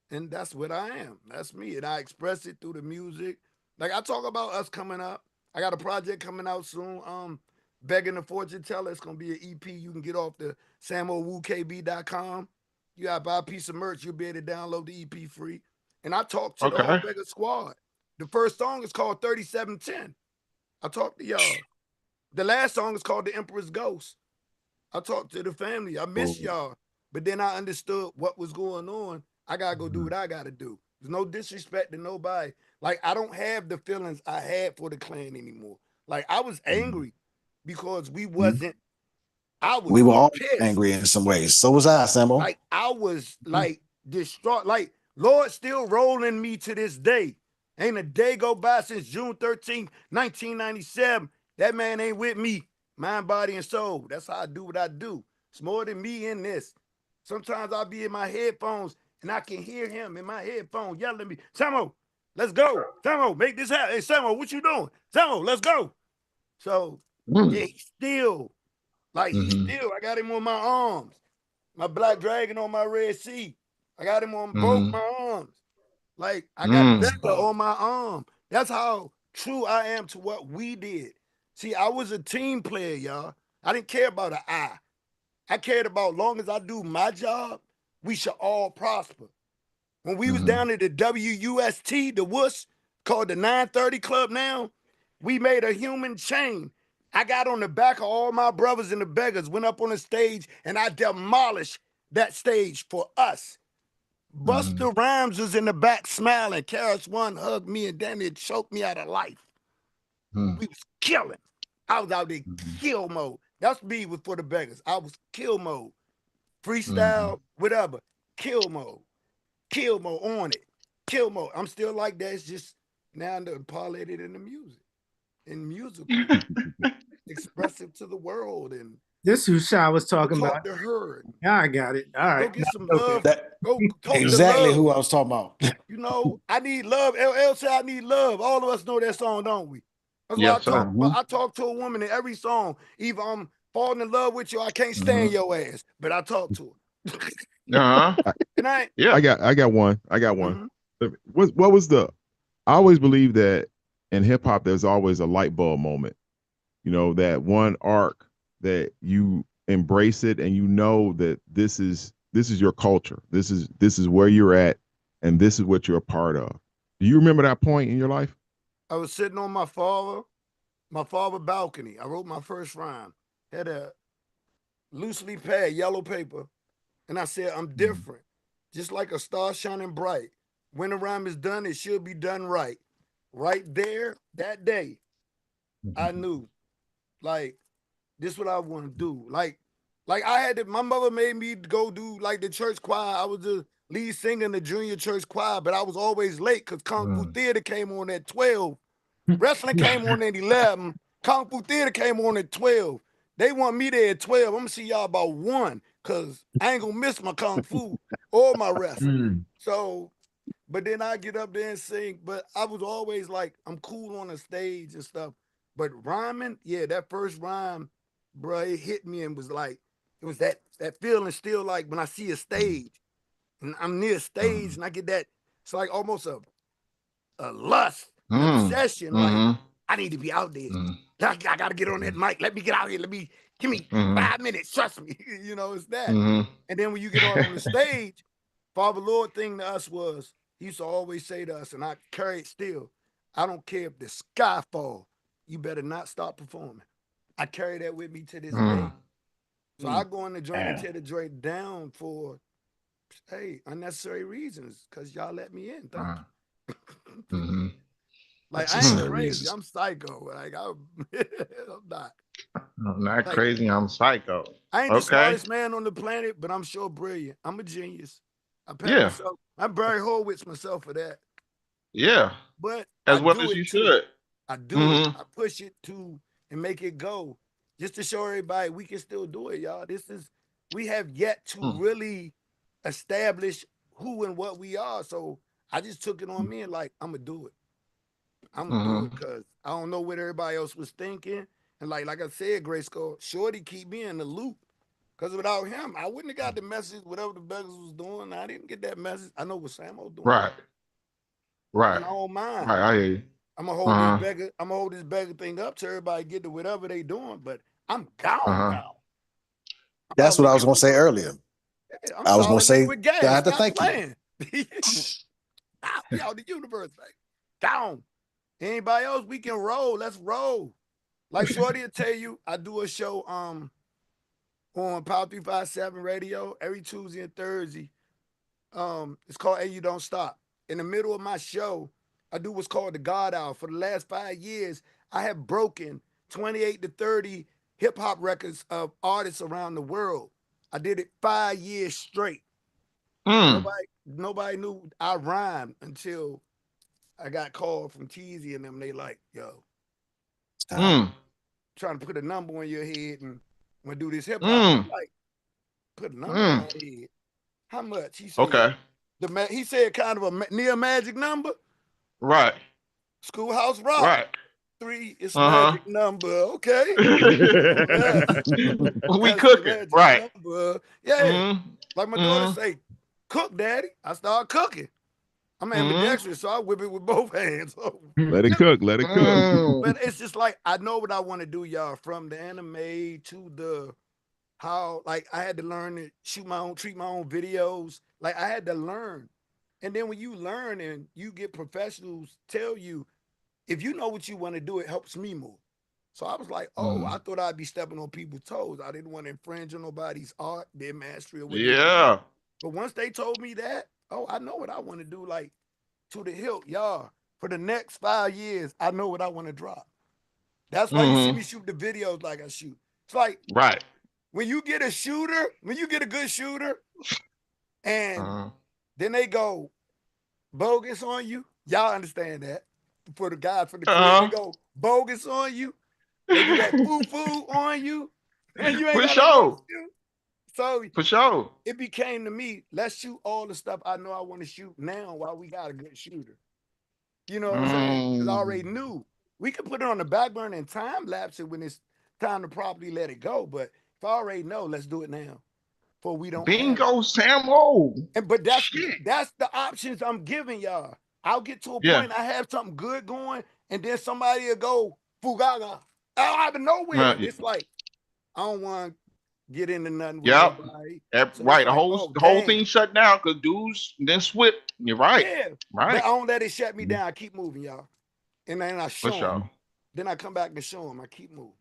And that's what I am. That's me. And I express it through the music. Like, I talk about us coming up. I got a project coming out soon. Begging the Fortune Teller. It's gonna be an EP you can get off the SamoWooKB.com. You gotta buy a piece of merch, you'll be able to download the EP free. And I talked to the whole Beggar squad. The first song is called 3710. I talked to y'all. The last song is called The Emperor's Ghost. I talked to the family. I miss y'all. But then I understood what was going on. I gotta go do what I gotta do. There's no disrespect to nobody. Like, I don't have the feelings I had for the clan anymore. Like, I was angry because we wasn't. I was We were all pissed. angry in some ways. So was I, Sambo. Like, I was like distraught. Like, Lord still rolling me to this day. Ain't a day go by since June 13th, 1997. That man ain't with me. Mind, body, and soul. That's how I do what I do. It's more than me in this. Sometimes I'll be in my headphones and I can hear him in my headphones yelling at me, Samo, let's go. Samo, make this happen. Hey, Samo, what you doing? Samo, let's go. So, yeah, he's still, like, I got him on my arms. My black dragon on my Red Sea. I got him on both my arms. Like, I got Becca on my arm. That's how true I am to what we did. See, I was a team player, y'all. I didn't care about an I. I cared about, long as I do my job, we should all prosper. When we was down at the WUST, the WUS, called the 930 Club now, we made a human chain. I got on the back of all my brothers and the beggars, went up on the stage, and I demolished that stage for us. Busta Rhymes was in the back smiling. Karis One hugged me, and then it choked me out of life. We was killing. I was out there kill mode. That's me for the beggars. I was kill mode. Freestyle, whatever. Kill mode. Kill mode on it. Kill mode. I'm still like that. It's just now I'm parlayed it in the music. In musical. Expressive to the world. And this is who Shy was talking about. To her. Yeah, I got it. All right. Go get some love. Go talk exactly to love. Who I was talking about. You know, I need love. LL said I need love. All of us know that song, don't we? That's why I talk to a woman in every song. Either I'm falling in love with you, I can't stand your ass, but I talk to her. And I got one. What was the? I always believe that in hip hop, there's always a light bulb moment. You know, that one arc that you embrace it and you know that this is your culture. This is where you're at, and this is what you're a part of. Do you remember that point in your life? I was sitting on my father balcony. I wrote my first rhyme. Had a loosely pad yellow paper, and I said, I'm different, just like a star shining bright. When the rhyme is done, it should be done right. Right there, that day, I knew, like, this is what I want to do. Like I had to, my mother made me go do like the church choir. I was the lead singer in the junior church choir, but I was always late because Kung Fu Theater came on at 12. Wrestling came on at 11. Kung Fu Theater came on at 12. They want me there at 12. I'm going to see y'all about 1 because I ain't going to miss my Kung Fu or my wrestling. So, but then I get up there and sing. But I was always like, I'm cool on the stage and stuff. But rhyming, yeah, that first rhyme, bro, it hit me and was like, it was that feeling still like when I see a stage and I'm near stage and I get that, it's like almost a lust, an obsession. Like, I need to be out there. I got to get on that mic. Let me get out here. Give me 5 minutes. Trust me. You know, it's that. And then when you get on the stage, Father Lord thing to us was, he used to always say to us, and I carry it still, I don't care if the sky fall, you better not stop performing. I carry that with me to this day. So I go in the joint and tear the joint down for hey, unnecessary reasons, because y'all let me in. Thank you. Mm-hmm. Like, I ain't crazy. I'm psycho. Like, I'm not. I'm not Like, crazy. I'm psycho. I ain't the Okay. smartest man on the planet, but I'm sure brilliant. I'm a genius. I pat Yeah. myself. I Barry Horowitz myself for that. Yeah. But As I well do as it you too. should. I do it. I push it to and make it go, just to show everybody we can still do it, y'all. We have yet to really establish who and what we are. So I just took it on me and like, I'm gonna do it. I'm gonna do it because I don't know what everybody else was thinking. And like I said, GRYSKLL, Shorty keep me in the loop. Because without him, I wouldn't have got the message, whatever the beggars was doing. I didn't get that message. I know what Samo doing. Right. Right. And I don't mind. Right. I hear you. I'm gonna hold this beggar thing up to everybody get to whatever they doing, but I'm gone. That's what I was gonna say earlier. I'm I was gonna say with gas. I have to Stop thank playing. Out the universe, like down. Anybody else, we can roll. Let's roll. Like Shorty will tell you, I do a show on Power 357 Radio every Tuesday and Thursday. It's called Hey You Don't Stop. In the middle of my show, I do what's called the God Hour. For the last 5 years, I have broken 28 to 30 hip hop records of artists around the world. I did it 5 years straight. Nobody knew I rhymed until I got called from Teasy and them. They like, yo, trying to put a number on your head and want to do this hip hop. I'm like, put a number on my head. How much? He said, okay. He said kind of a near magic number. Right. Schoolhouse Rock. Right. 3 is magic number. Okay. We cooking. Right. Number. Yeah. Like my daughter say, cook, daddy. I start cooking. I'm ambidextrous, so I whip it with both hands. Let it cook. Let it cook. But it's just like, I know what I want to do, y'all, from the anime to the how, like, I had to learn to treat my own videos. Like, I had to learn. And then when you learn and you get professionals tell you, if you know what you want to do, it helps me more. So I was like, I thought I'd be stepping on people's toes. I didn't want to infringe on nobody's art, their mastery, or what they do. But once they told me that, I know what I want to do, like, to the hilt, y'all. For the next 5 years, I know what I want to drop. That's why you see me shoot the videos like I shoot. It's like, when you get a shooter, when you get a good shooter, and then they go bogus on you, y'all understand that. For the guys for the crib, they go bogus on you. They do that foo-foo on you, and you ain't got no shoot. So for sure, it became to me, let's shoot all the stuff I know I want to shoot now while we got a good shooter. You know what I'm saying? Because I already knew. We could put it on the back burner and time lapse it when it's time to properly let it go. But if I already know, let's do it now. For we don't bingo, Samo. But that's the options I'm giving y'all. I'll get to a point I have something good going, and then somebody will go fugaga out of nowhere. It's like, I don't want to get into nothing with nobody. So right. Like, the whole thing shut down because dudes then swip. You're right. Yeah. Right. But I don't let it shut me down. I keep moving, y'all. And then I show them. Then I come back and show them. I keep moving.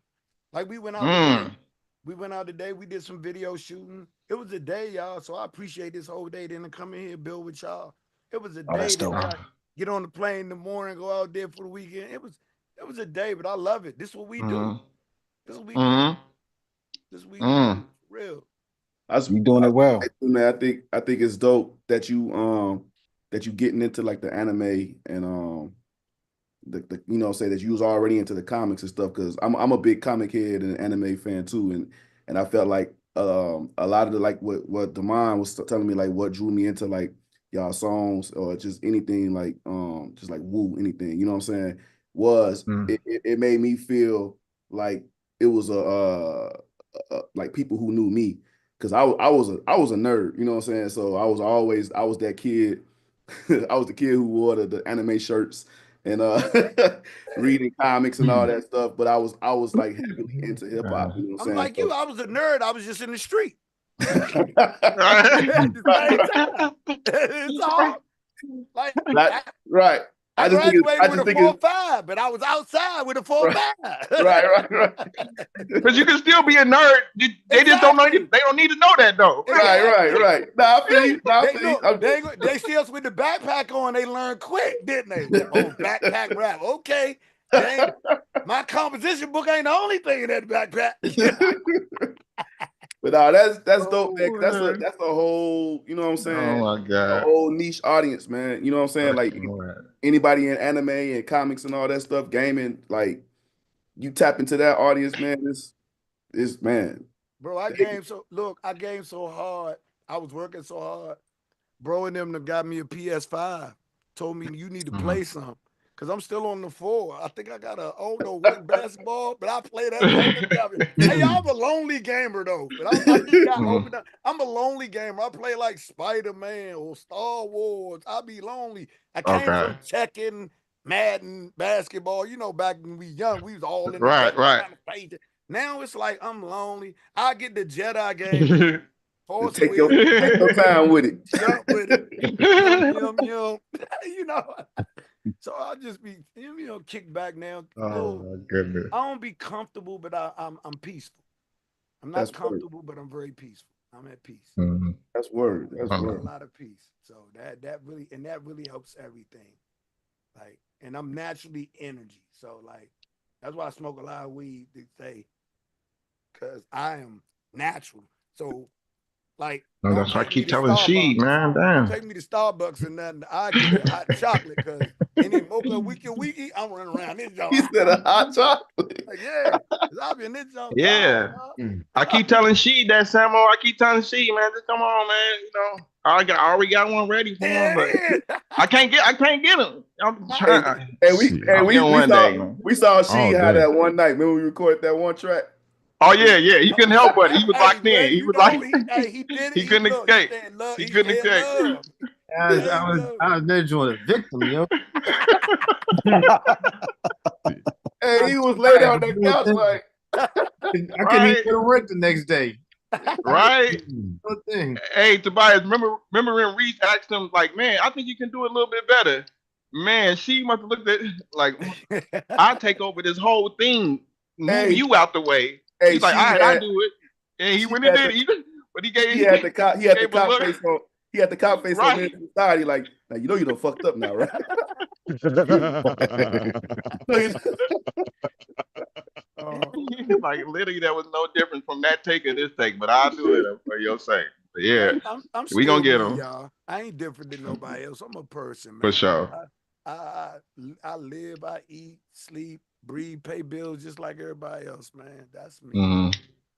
Like we went out today. We went out today. We did some video shooting. It was a day, y'all. So I appreciate this whole day. Then to come in here and build with y'all. It was a day to get on the plane in the morning, go out there for the weekend. It was a day, but I love it. This is what we do. This is what we do. This is what we do. Real. You doing it well, man. I think it's dope that you getting into like the anime and the say that you was already into the comics and stuff, because I'm a big comic head and anime fan too, and I felt like a lot of the, like what Damon was telling me, like what drew me into like y'all songs or just anything like just like woo anything, you know what I'm saying, was it made me feel like it was like people who knew me, because I was a nerd, you know what I'm saying, so I was that kid. I was the kid who wore the anime shirts and reading comics and all that stuff, but I was like heavily into hip hop. You know what I'm saying? Like you, I was a nerd. I was just in the street. At the same time. It's all like right. I just think graduated with a 4.5, but I was outside with a 4.5. Right. Because you can still be a nerd. They just don't know. They don't need to know that though. Right. Nah, I feel you. They see us with the backpack on. They learn quick, didn't they? Oh, backpack rap. Okay. My composition book ain't the only thing in that backpack. But that's dope, man. That's a whole, you know what I'm saying? Oh my God. A whole niche audience, man. You know what I'm saying? Like anybody in anime and comics and all that stuff, gaming, like you tap into that audience, man. This man. Bro, I game so hard. I was working so hard. Bro and them got me a PS5. Told me you need to play some. Cause I'm still on the 4. I think I got I don't know what basketball, but I play that. Hey, I'm a lonely gamer though. But I just got opened up. I'm a lonely gamer. I play like Spider-Man or Star Wars. I be lonely. I came from Tekken, Madden, basketball. You know, back when we young, we was all in the right. trying to fight. Now it's like I'm lonely. I get the Jedi game. Take your time with it. Jump with it. Yum. You know. So I'll just be, kick back now. My goodness. I don't be comfortable, but I'm peaceful. I'm not comfortable, but I'm very peaceful. I'm at peace. Mm-hmm. That's word. That's word. A lot of peace. So that really helps everything. Like, and I'm naturally energy. So like, that's why I smoke a lot of weed to say, because I am natural. So like, no, that's why I keep telling She, man. Damn. Don't take me to Starbucks and nothing. I get a hot chocolate because any mocha wiki, I'm running around this joint. He said a hot chocolate. Like, yeah, because I've been in this joint. Yeah. I keep telling She that, Samo. I keep telling She, man, just come on, man. You know, I already got one ready for him, but I can't get him. I'm trying. We saw She had that one night. Remember we recorded that one track? Oh yeah. He couldn't help but he was locked in. He was like he couldn't escape. He couldn't escape. I was literally a victim, yo. Hey, he was laid on that couch like I couldn't even go to work the next day. Right. Hey, Tobias, remember when Reese asked him, like, man, I think you can do it a little bit better. Man, She must have looked at like, I take over this whole thing, move you out the way. Hey, he's like, all right, I do it. And he went and did it. But he had the cop face on. He had the cop face on the side. He like, now you know you done fucked up now, right? Like literally, there was no difference from that take or this take, but I'll do it for your sake. But yeah, we gonna get him. Y'all. I ain't different than nobody else. I'm a person, man. For sure. I live, I eat, sleep, breathe, pay bills just like everybody else, man. That's me. Mm-hmm.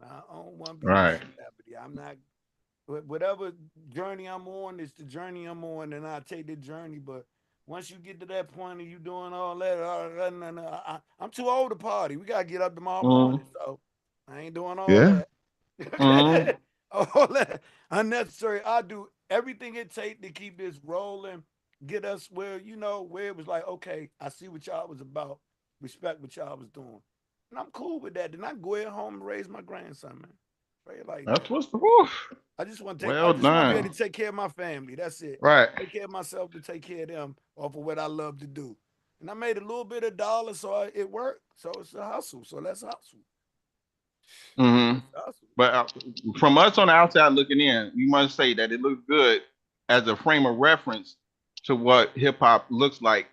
I don't want to be right. I'm not. Whatever journey I'm on, it's the journey I'm on, and I take the journey. But once you get to that point and you doing all that, I'm too old to party. We gotta get up tomorrow morning, so I ain't doing all that. All that unnecessary. I do everything it takes to keep this rolling, get us where where it was like, okay, I see what y'all was about, respect what y'all was doing, and I'm cool with that. Then I go ahead home and raise my grandson, man. Right, like that's what's the woof. I just want to be able to take care of my family. That's it. Right. Take care of myself to take care of them off of what I love to do. And I made a little bit of dollars, so it worked. So it's a hustle. So let's hustle. Mm-hmm. But from us on the outside looking in, we must say that it looks good as a frame of reference to what hip hop looks like,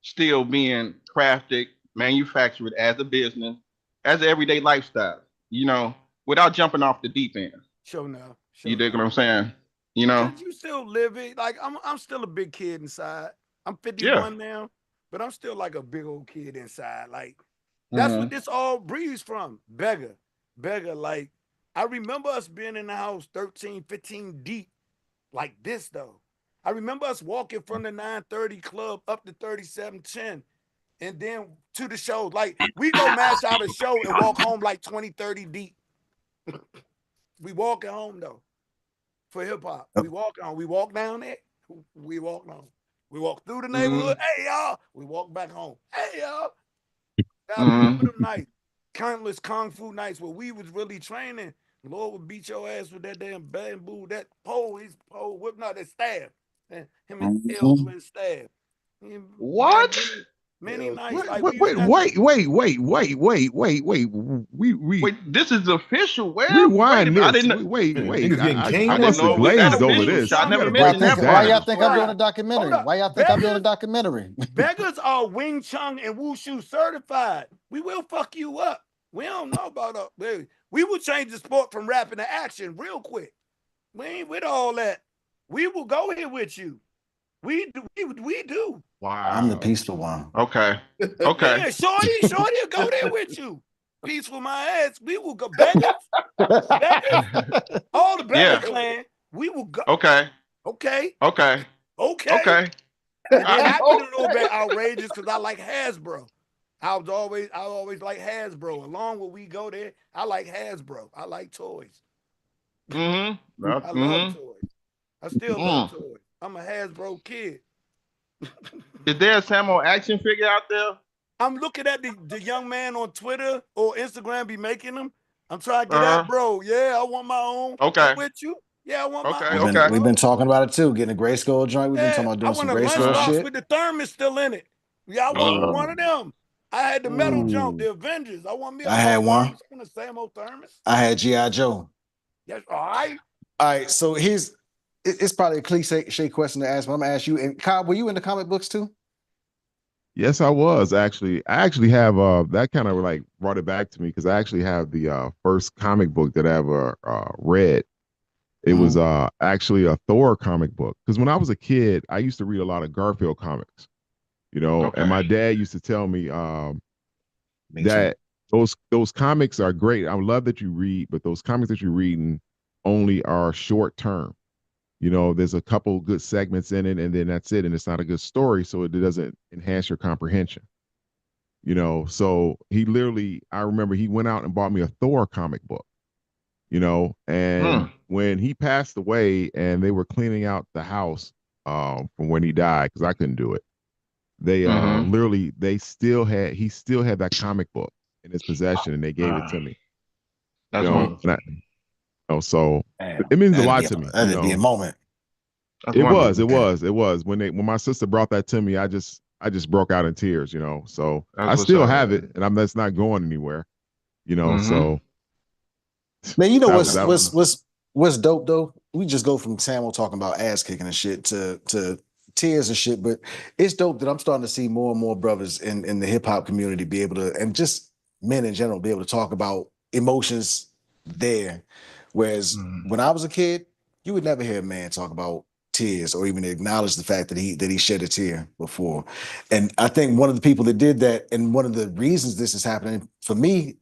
still being crafted, manufactured as a business, as an everyday lifestyle. Without jumping off the deep end. Sure now. You dig what I'm saying? Because you still live it. Like I'm still a big kid inside. I'm 51 now, but I'm still like a big old kid inside. Like that's what this all breathes from. Beggar. Like I remember us being in the house 13, 15 deep like this though. I remember us walking from the 930 club up to 3710 and then to the show. Like we go mash out a show and walk home like 20, 30 deep. We walking home though for hip hop. We walk down there. We walk home. We walk through the neighborhood. Hey y'all. We walk back home. Hey y'all. I remember them nights, countless kung fu nights where we was really training. Lord would beat your ass with that damn bamboo, that pole, his pole whipping out that staff. And him and L twin staff. What? Yeah. nights. Like Wait, This is official. Well, wait a rewind minute. I this. didn't. Niggas getting cane I I didn't must with have know it. it was that glazed over official. this. Shot You never gotta Why break mentioned this that why y'all part. down. think I'm doing a Hold documentary? up. Why y'all think I'm doing a Beggars, documentary? beggars are Wing Chun and Wushu certified. We will fuck you up. We don't know about baby. We will change the sport from rapping to action real quick. We ain't with all that. We will go here with you. We do. We do. I'm the Wow. peaceful one. Okay. Okay. Yeah, Shorty will go there with you. Peaceful my ass. We will go. Beggars, all the beggar Yeah. clan. We will go. Okay. Okay. Okay. Okay. Okay. And then I get a little bit outrageous because I like Hasbro. I always like Hasbro. Along with we go there, I like Hasbro. I like toys. Mm-hmm. I love toys. I still love toys. I'm a Hasbro kid. Is there a Samo action figure out there? I'm looking at the young man on Twitter or Instagram be making them. I'm trying to get at bro. Yeah, I want my own. Okay. I'm with you. Yeah, I want my Okay. own. Okay. We've been talking about it too, getting a Grayskull joint. We've been talking Yeah, about I doing some want a Grayskull lunchbox shit. with the thermos still in it. Yeah, I want one of them. I had the metal jump, the Avengers. I want me a I had one. thermos. I want a Samo thermos. I had G.I. Joe. Yes, all right. All right, so it's probably a cliche question to ask, but I'm gonna ask you. And Cobb, were you in the comic books too? Yes, I was actually. I actually have that kind of like brought it back to me because I actually have the first comic book that I ever read. It was actually a Thor comic book because when I was a kid, I used to read a lot of Garfield comics, and my dad used to tell me that those comics are great. I love that you read, but those comics that you're reading only are short term. There's a couple good segments in it, and then that's it, and it's not a good story, so it doesn't enhance your comprehension. So I remember he went out and bought me a Thor comic book. And when he passed away and they were cleaning out the house from when he died, because I couldn't do it, they he still had that comic book in his possession, and they gave it to me. That's So Damn, it means a lot to me. That'd be a moment. It was when my sister brought that to me, I just broke out in tears, So I still have it, and that's not going anywhere, So man, you know what's dope though? We just go from Samuel talking about ass kicking and shit to tears and shit, but it's dope that I'm starting to see more and more brothers in the hip hop community be able to, and just men in general, be able to talk about emotions there. Whereas when I was a kid, you would never hear a man talk about tears or even acknowledge the fact that he shed a tear before. And I think one of the people that did that, and one of the reasons this is happening for me,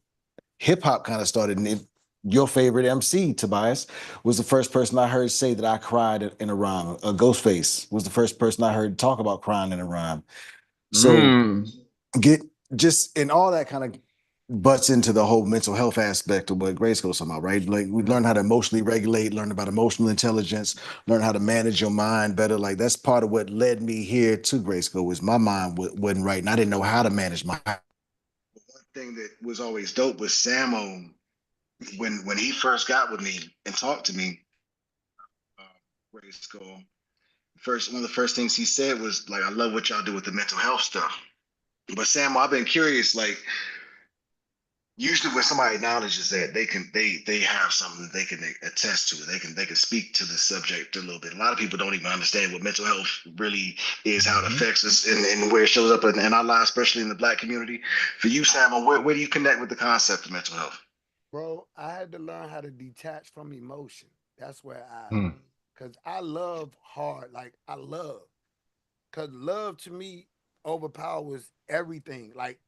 hip hop kind of started, and your favorite MC, Tobias, was the first person I heard say that I cried in a rhyme. Ghostface was the first person I heard talk about crying in a rhyme. So and all that kind of butts into the whole mental health aspect of what Grayskull's talking about, right? Like we learn how to emotionally regulate, learn about emotional intelligence, learn how to manage your mind better. Like that's part of what led me here to Grayskull, was my mind wasn't right, and I didn't know how to manage my. One thing that was always dope was Samo. When he first got with me and talked to me, Grayskull, one of the first things he said was like, "I love what y'all do with the mental health stuff." But Samo, I've been curious, like. Usually when somebody acknowledges that, they have something they can attest to. They can speak to the subject a little bit. A lot of people don't even understand what mental health really is, how it affects us, and where it shows up in our lives, especially in the Black community. For you, Sam, where do you connect with the concept of mental health? Bro, I had to learn how to detach from emotion. That's where because I love hard, like I love. Because love to me overpowers everything. Like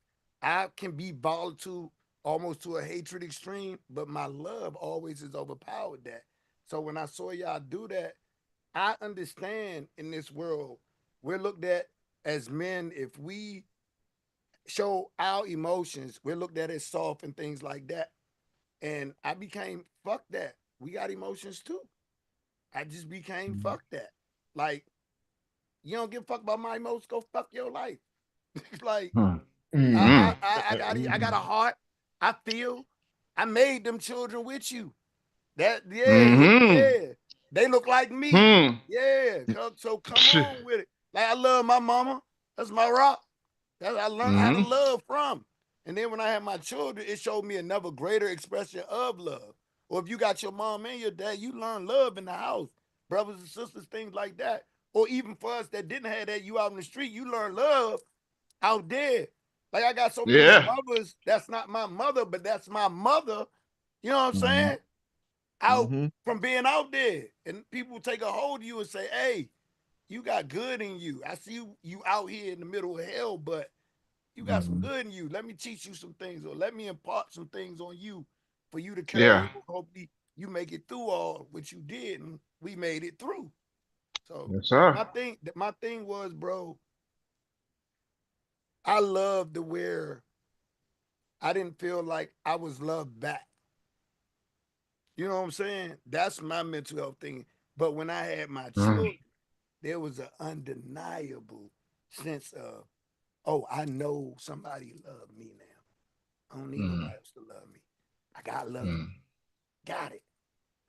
I can be volatile almost to a hatred extreme, but my love always has overpowered that. So when I saw y'all do that, I understand in this world, we're looked at as men. If we show our emotions, we're looked at as soft and things like that. And I became, fuck that. We got emotions too. I just became, fuck that. Like, you don't give a fuck about my emotions, go fuck your life. Like, I got a heart. I feel. I made them children with you. Yeah. They look like me. Yeah. So come on with it. Like I love my mama. That's my rock. That I learned how to love from. And then when I had my children, it showed me another greater expression of love. Or if you got your mom and your dad, you learn love in the house, brothers and sisters, things like that. Or even for us that didn't have that, you out in the street, you learn love out there. Like I got so many mothers, that's not my mother, but that's my mother. You know what I'm saying? Out from being out there. And people take a hold of you and say, hey, you got good in you. I see you out here in the middle of hell, but you got some good in you. Let me teach you some things, or let me impart some things on you for you to carry on. Hopefully you make it through all what you did, and we made it through. So my thing was, bro, I loved to where I didn't feel like I was loved back. You know what I'm saying? That's my mental health thing. But when I had my children, there was an undeniable sense of, oh, I know somebody loved me now. I don't need nobody else to love me. I gotta love you. Got it.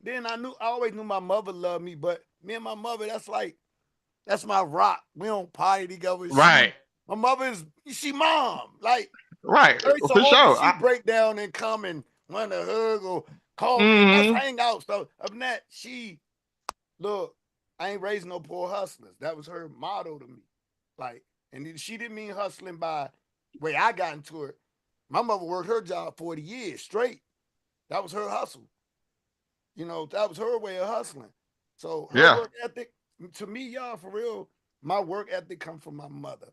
Then I always knew my mother loved me, but me and my mother, that's my rock. We don't party together. Right. My mother she mom. Like, right. every so For often sure. she break down and come and want to hug or call me. Let's hang out. So of that, look, I ain't raising no poor hustlers. That was her motto to me. Like, and she didn't mean hustling by way I got into it. My mother worked her job 40 years straight. That was her hustle. You know, that was her way of hustling. So her work ethic, to me, y'all, for real, my work ethic come from my mother.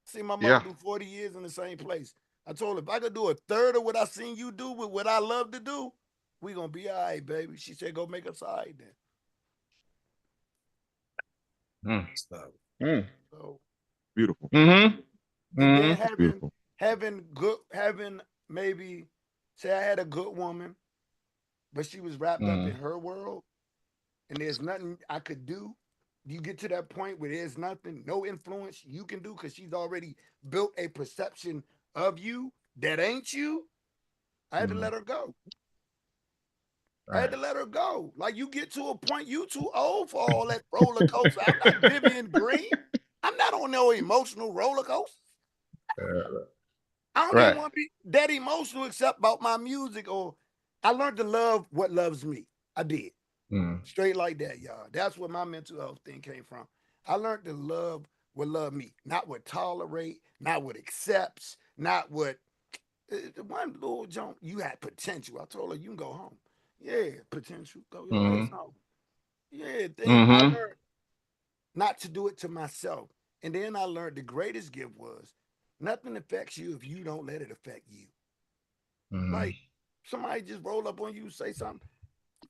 See my mother do 40 years in the same place. I told her, if I could do a third of what I seen you do with what I love to do, we gonna be all right, baby. She said, go make us all right then. So beautiful. And then having maybe say I had a good woman, but she was wrapped up in her world, and there's nothing I could do. You get to that point where there's nothing, no influence you can do because she's already built a perception of you that ain't you. I had to let her go. I had to let her go. Like, you get to a point, you too old for all that roller coaster. I'm not Vivian Green. I'm not on no emotional roller coaster. I don't even want to be that emotional except about my music, or I learned to love what loves me. I did. Straight like that, y'all. That's where my mental health thing came from. I learned to love what love me, not what tolerate, not what accepts, not what one little jump. You had potential. I told her you can go home. Yeah, potential. Go your ass home. Yeah, thing. I learned not to do it to myself. And then I learned the greatest gift was nothing affects you if you don't let it affect you. Like, somebody just roll up on you, say something.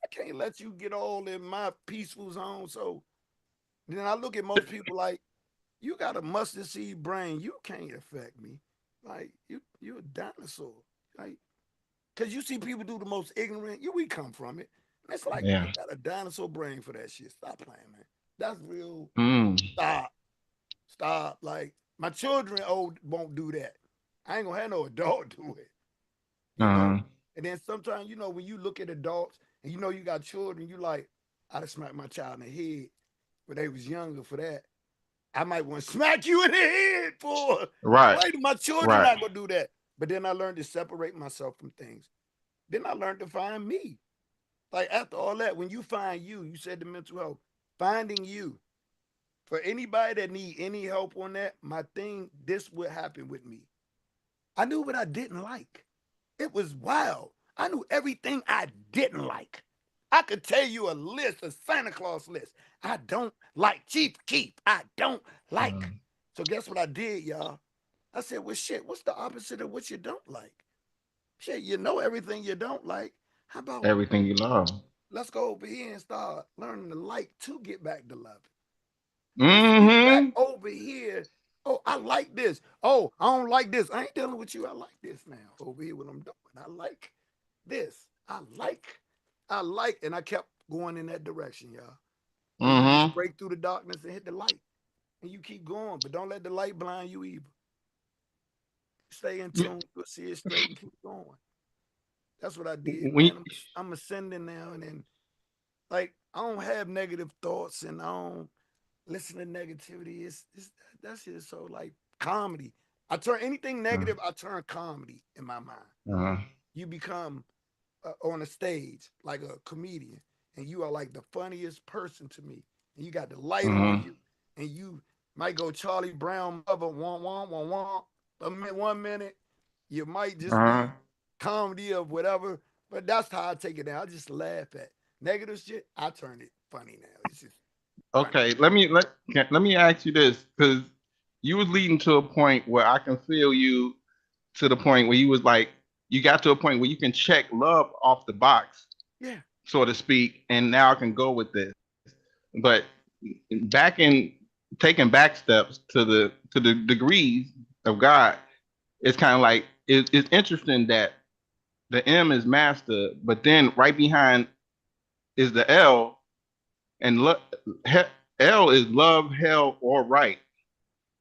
I can't let you get all in my peaceful zone. So then I look at most people like, you got a mustard seed brain. You can't affect me. Like, you're a dinosaur. Like, because you see people do the most ignorant. We come from it. And it's like, you got a dinosaur brain for that shit. Stop playing, man. That's real. Stop. Like, my children won't do that. I ain't gonna have no adult do it. You know? And then sometimes, when you look at adults and you got children, you like, I'd have smacked my child in the head when they was younger for that. I might want to smack you in the head for wait, my children not gonna do that. But then I learned to separate myself from things. Then I learned to find me. Like, after all that, when you find you said the mental health, finding you. For anybody that need any help on that, this would happen with me. I knew what I didn't like. It was wild. I knew everything I didn't like. I could tell you a list, a Santa Claus list. I don't like Chief Keef. I don't like. So guess what I did, y'all? I said, well, shit, what's the opposite of what you don't like? Shit, you know everything you don't like. How about everything you love? Let's go over here and start learning to like to get back to love. Let's get back over here. Oh, I like this. Oh, I don't like this. I ain't dealing with you. I like this now. Over here, what I'm doing. I like this. I like, and I kept going in that direction, y'all. You just break through the darkness and hit the light. And you keep going, but don't let the light blind you either. Stay in tune. You'll see it straight and keep going. That's what I did, man. I'm ascending now, and then, like, I don't have negative thoughts, and I don't listen to negativity. That shit is so, like, comedy. I turn anything negative, I turn comedy in my mind. You become on a stage like a comedian, and you are like the funniest person to me, and you got the light on you, and you might go Charlie Brown mother, wah, wah, wah, wah. 1 minute, you might just be comedy of whatever, but that's how I take it down. I just laugh at negative shit. I turn it funny now. It's just funny. Okay. Let me ask you this, because you was leading to a point where I can feel you, to the point where you was like, you got to a point where you can check love off the box, yeah, so to speak, and now I can go with this. But back in taking back steps to the degrees of God, it's kind of like it's interesting that the M is master, but then right behind is the L, and L is love, hell, or right.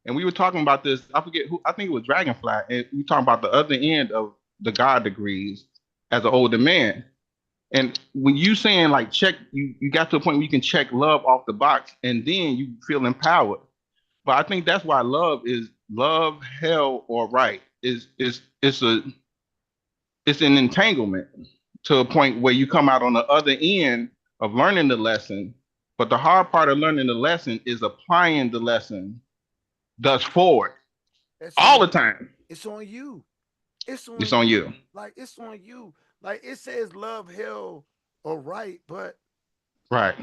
And we were talking about this. I forget who. I think it was Dragonfly, and we talking about the other end of the God degrees as an older man. And when you saying like check, you got to a point where you can check love off the box, and then you feel empowered. But I think that's why love is love, hell, or right. It's an entanglement to a point where you come out on the other end of learning the lesson. But the hard part of learning the lesson is applying the lesson thus forward. That's all the time. It's on you. It's on you. Like it's on you. Like it says love hell or right, but right.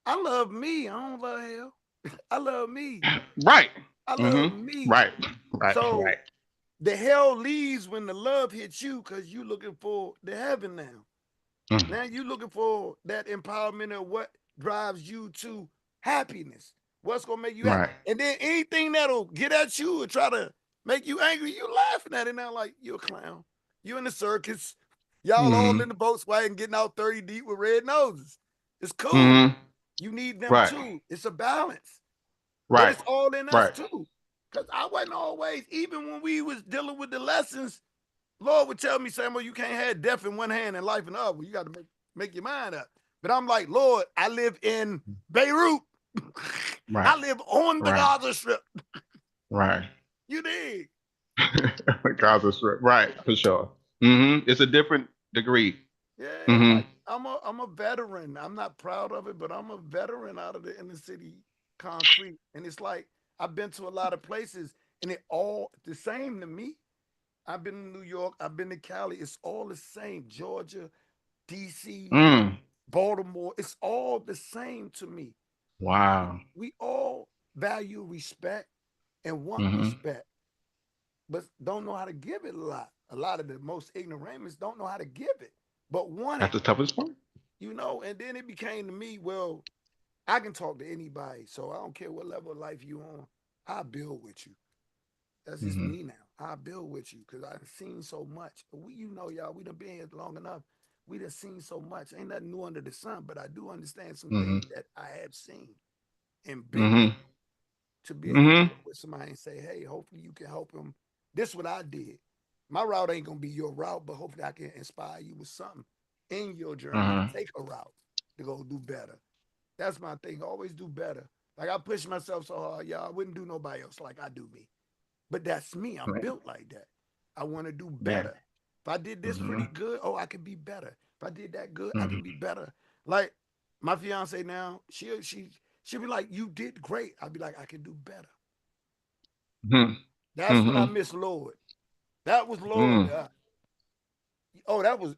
I love me. I don't love hell. I love me. Right. I love me. Right. So right. The hell leaves when the love hits you because you looking for the heaven now. Now you looking for that empowerment of what drives you to happiness. What's gonna make you happy? And then anything that'll get at you and try to make you angry, you laughing at it now like you're a clown. You in the circus. Y'all all in the Volkswagen getting out 30 deep with red noses. It's cool. You need them too. It's a balance. But it's all in us too. Because I wasn't always, even when we was dealing with the lessons, Lord would tell me, Samuel, you can't have death in one hand and life in the other. You got to make your mind up. But I'm like, Lord, I live in Beirut. I live on the Gaza Strip. You dig? Gaza Strip. Right, for sure. It's a different degree. Yeah, like I'm a veteran. I'm not proud of it, but I'm a veteran out of the inner city concrete. And it's like, I've been to a lot of places and it all the same to me. I've been in New York, I've been to Cali. It's all the same. Georgia, DC, Baltimore. It's all the same to me. Wow. We all value respect and want respect, but don't know how to give it a lot. A lot of the most ignoramus don't know how to give it, but want it. That's the toughest part. You know, and then it became to me, well, I can talk to anybody, so I don't care what level of life you on. I'll build with you. That's just me now. I'll build with you because I've seen so much. You know, y'all, we done been here long enough. We done seen so much. Ain't nothing new under the sun, but I do understand some things that I have seen and been to be able to deal with somebody and say, hey, hopefully you can help him. This is what I did. My route ain't going to be your route, but hopefully I can inspire you with something in your journey. Take a route to go do better. That's my thing. Always do better. Like I push myself so hard, y'all. I wouldn't do nobody else like I do me. But that's me. I'm built like that. I want to do better. If I did this pretty good, oh, I can be better. If I did that good, I can be better. Like my fiance now, she'll be like, you did great. I'll be like, I can do better. That's what I miss, Lord. That was Lord. That was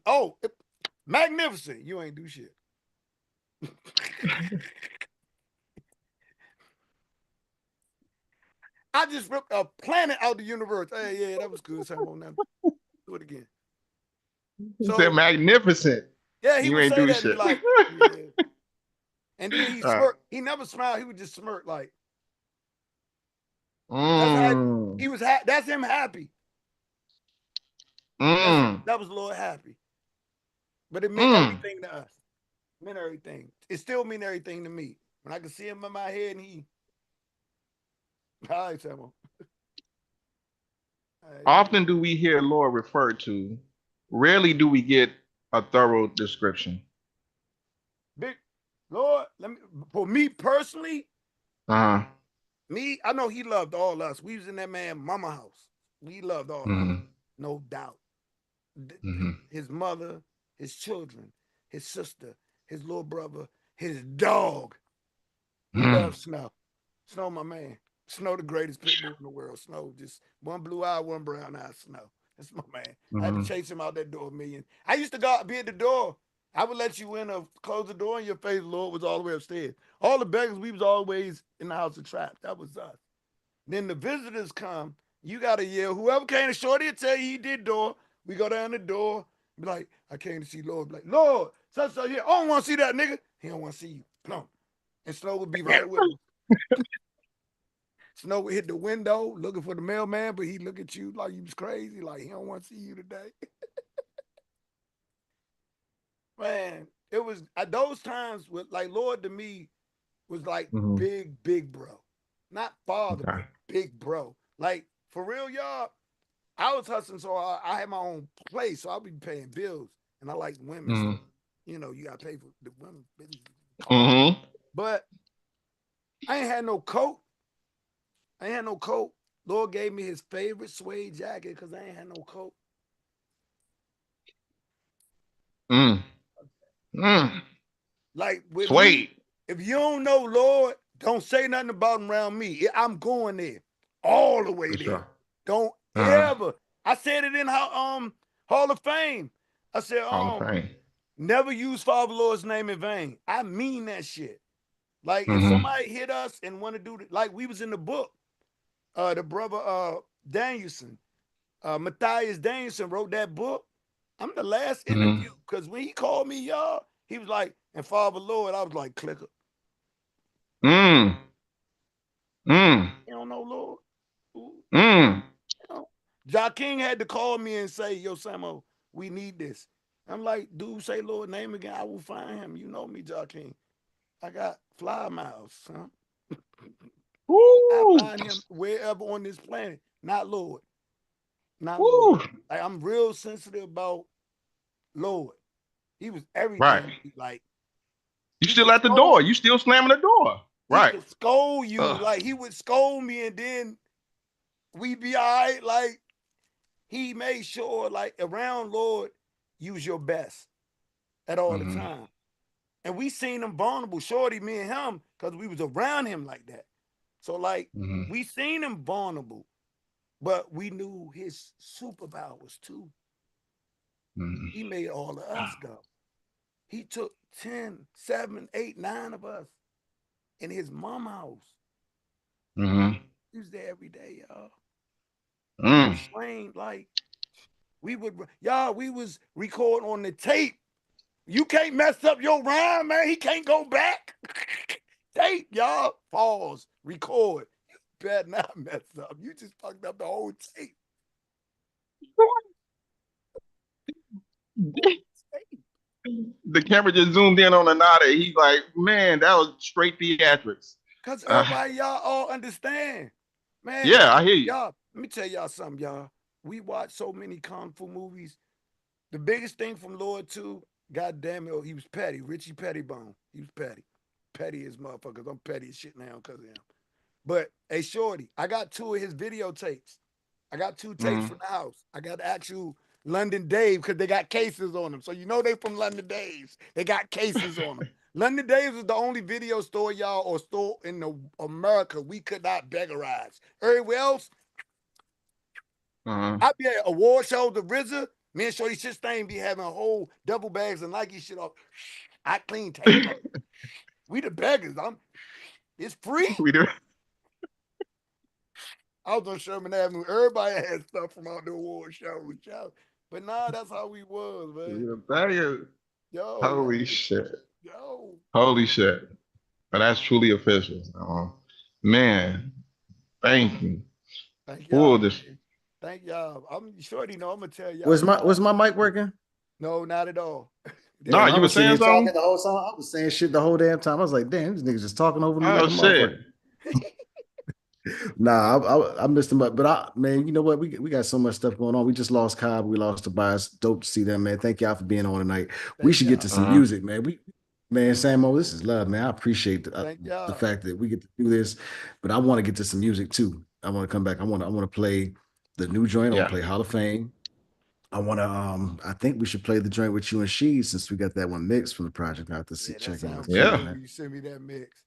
magnificent. You ain't do shit. I just ripped a planet out the universe. Hey, yeah, that was good. Sam, on that. Do it again. So they're magnificent. Yeah, he would say that. He'd like, yeah. And then he smirked. He never smiled. He would just smirk like. He was that's him happy. That was Lord happy. But it meant everything to us. It meant everything. It still mean everything to me. When I can see him in my head and he. All right, Samuel. Often do we hear Lord referred to. Rarely do we get a thorough description. Big Lord, for me personally, Me, I know he loved all us. We was in that man mama house. We loved all us, no doubt. His mother, his children, his sister, his little brother, his dog. We love Snow. Snow, my man. Snow, the greatest pit bull in the world. Snow, just one blue eye, one brown eye. Snow. That's my man. I had to chase him out that door a million. I used to go be at the door. I would let you in or close the door in your face. Lord was all the way upstairs. All the beggars, we was always in the house of trap. That was us. Then the visitors come. You got to yell. Whoever came to Shorty will tell you he did door. We go down the door. Be like, I came to see Lord. Be like, Lord, such here. I don't want to see that nigga. He don't want to see you. No. And Snow would be right with him. Snow would hit the window looking for the mailman, but he look at you like you was crazy, like he don't want to see you today. Man, it was at those times with like Lord to me was like big bro. Not father, but big bro. Like for real, y'all, I was hustling, so I had my own place, so I'll be paying bills. And I like women, so you know, you gotta pay for the women. But I ain't had no coat. Lord gave me his favorite suede jacket because I ain't had no coat. Like with suede. Me, if you don't know Lord, don't say nothing about him around me. I'm going there. All the way there. Sure. Don't ever. I said it in Hall of Fame. I said, never use Father Lord's name in vain. I mean that shit. Like if somebody hit us and want to do it, like we was in the book. The brother Danielson, Matthias Danielson wrote that book. I'm the last interview because when he called me, y'all, he was like, and Father Lord, I was like, clicker. You don't know Lord? You know? Ja King had to call me and say, yo, Samo, we need this. I'm like, dude, say Lord name again. I will find him. You know me, Ja King. I got fly miles, son. I find him wherever on this planet, not Lord. Not Lord. Like, I'm real sensitive about Lord. He was everything. Right. Like you still at the door. You still slamming the door. Right. He could scold you. Like he would scold me and then we'd be all right. Like he made sure like around Lord, use your best at all the time. And we seen him vulnerable, Shorty, me and him, because we was around him like that. So like we seen him vulnerable, but we knew his superpowers too. He made all of us go. He took 10, 7, 8, 9 of us in his mom house. He was there every day, y'all. He trained like we was recording on the tape. You can't mess up your rhyme, man. He can't go back. Tape, y'all. Pause. Record. You better not mess up. You just fucked up the whole tape. The camera just zoomed in on Anada. He's like, man, that was straight theatrics. Because everybody, y'all all understand. Man. Yeah, I hear you. Y'all, let me tell y'all something, y'all. We watch so many Kung Fu movies. The biggest thing from Lord 2, God damn it, he was petty. Richie Pettibone. He was petty. Petty as motherfuckers. I'm petty as shit now because of him. But, hey, Shorty, I got 2 of his videotapes. I got 2 tapes from the house. I got the actual London Dave because they got cases on them. So you know they from London Daves. They got cases on them. London Daves was the only video store, y'all, or store in America we could not beggarize. Everywhere else, I'd be at award shows, the RZA. Me and Shorty shit stain be having a whole double bags of Nike shit off. I clean tape up. We the beggars. It's free. We do. I was on Sherman Avenue. Everybody had stuff from out the award shows. But nah, that's how we was, man. Yo, holy shit. Yo. Holy shit. But that's truly official. Man, thank you. Thank y'all. Thank y'all. I'm Shorty. I'm gonna tell y'all. Was my mic working? No, not at all. No, you were saying something? The whole song. I was saying shit the whole damn time. I was like, damn, these niggas just talking over me like a motherfucker. Nah, I missed him up. But man, you know what? We got so much stuff going on. We just lost Cobb. We lost Tobias. Dope to see them, man. Thank y'all for being on tonight. We should get to some music, man. Man, Samo, this is love, man. I appreciate Thank y'all. the fact that we get to do this, but I want to get to some music too. I want to come back. I want to play the new joint. I want to play Hall of Fame. I want to I think we should play the joint with you and she, since we got that one mixed from the project. I have to see, check in with Q, man. You send me that mix.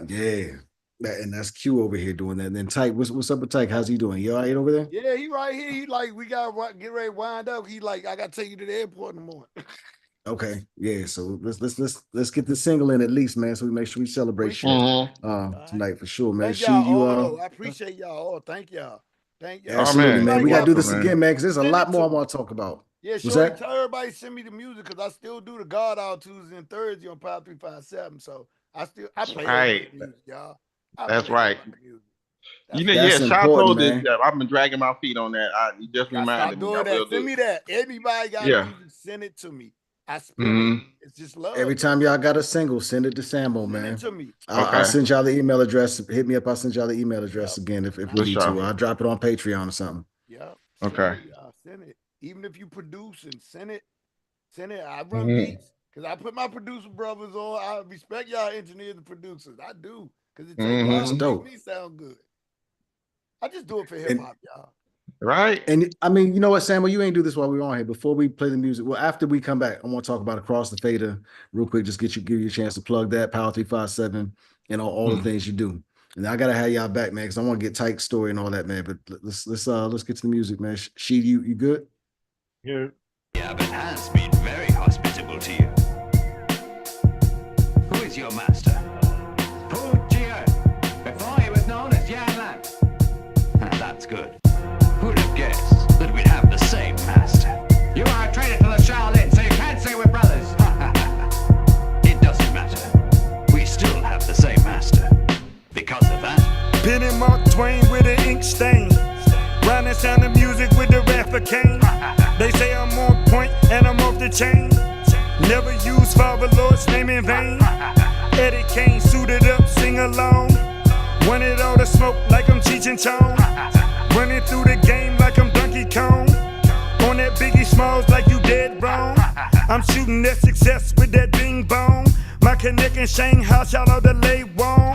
Yeah. And that's Q over here doing that. And then Tike, what's up with Tike? How's he doing? You all right over there? Yeah, he right here. He like, we gotta get ready to wind up. He like, I gotta take you to the airport in the morning. Okay, yeah. So let's get the single in at least, man. So we make sure we celebrate tonight for sure, man. Thank y'all I appreciate y'all all. Thank y'all. Thank y'all. Absolutely, man. We gotta do this again, man, because there's a lot more I want to talk about. Yeah, sure. Tell everybody send me the music, because I still do the God Out Tuesday and Thursday on Power 357. So I play music, y'all. That's right. You know, that's Shot told this. I've been dragging my feet on that. You just reminded me. Send me that. Anybody got music, send it to me. I spin it. It's just love. Every time y'all got a single, send it to Samo, man. Send it to me. I'll send y'all the email address. Hit me up. I'll send y'all the email address again if we need to. I'll drop it on Patreon or something. Yeah. Okay. Send it. Even if you produce and send it. I run beats because I put my producer brothers on. I respect y'all engineers and producers. I do, because it takes make me sound good. I just do it for hip hop, y'all. Right. And I mean, you know what, Samuel, you ain't do this while we were on here. Before we play the music, well, after we come back, I want to talk about Across the Fader real quick. Just give you a chance to plug that, Power 357, and all the things you do. And I gotta have y'all back, man, because I want to get Tike's story and all that, man. But let's get to the music, man. She, you good? Yeah. Yeah, but has been very hospitable to you. Who is your master? Poor Gio. Before he was known as Yan Lan. That's good. Who'd have guessed that we'd have the same master? You are a traitor to the Shaolin, so you can't say we're brothers. It doesn't matter. We still have the same master. Because of that. Penny Mark Twain with an ink stain. Running sound of music with the rapper cane. They say I'm on point and I'm off the chain. Never use Father Lord's name in vain. Eddie Kane suited up, sing along. Wanted all the smoke like I'm Cheech and Chong. Running through the game like I'm Donkey Kong. On that Biggie Smalls like you dead wrong. I'm shooting that success with that bing bong. My connect in Shanghai, shout out to Lei Wong.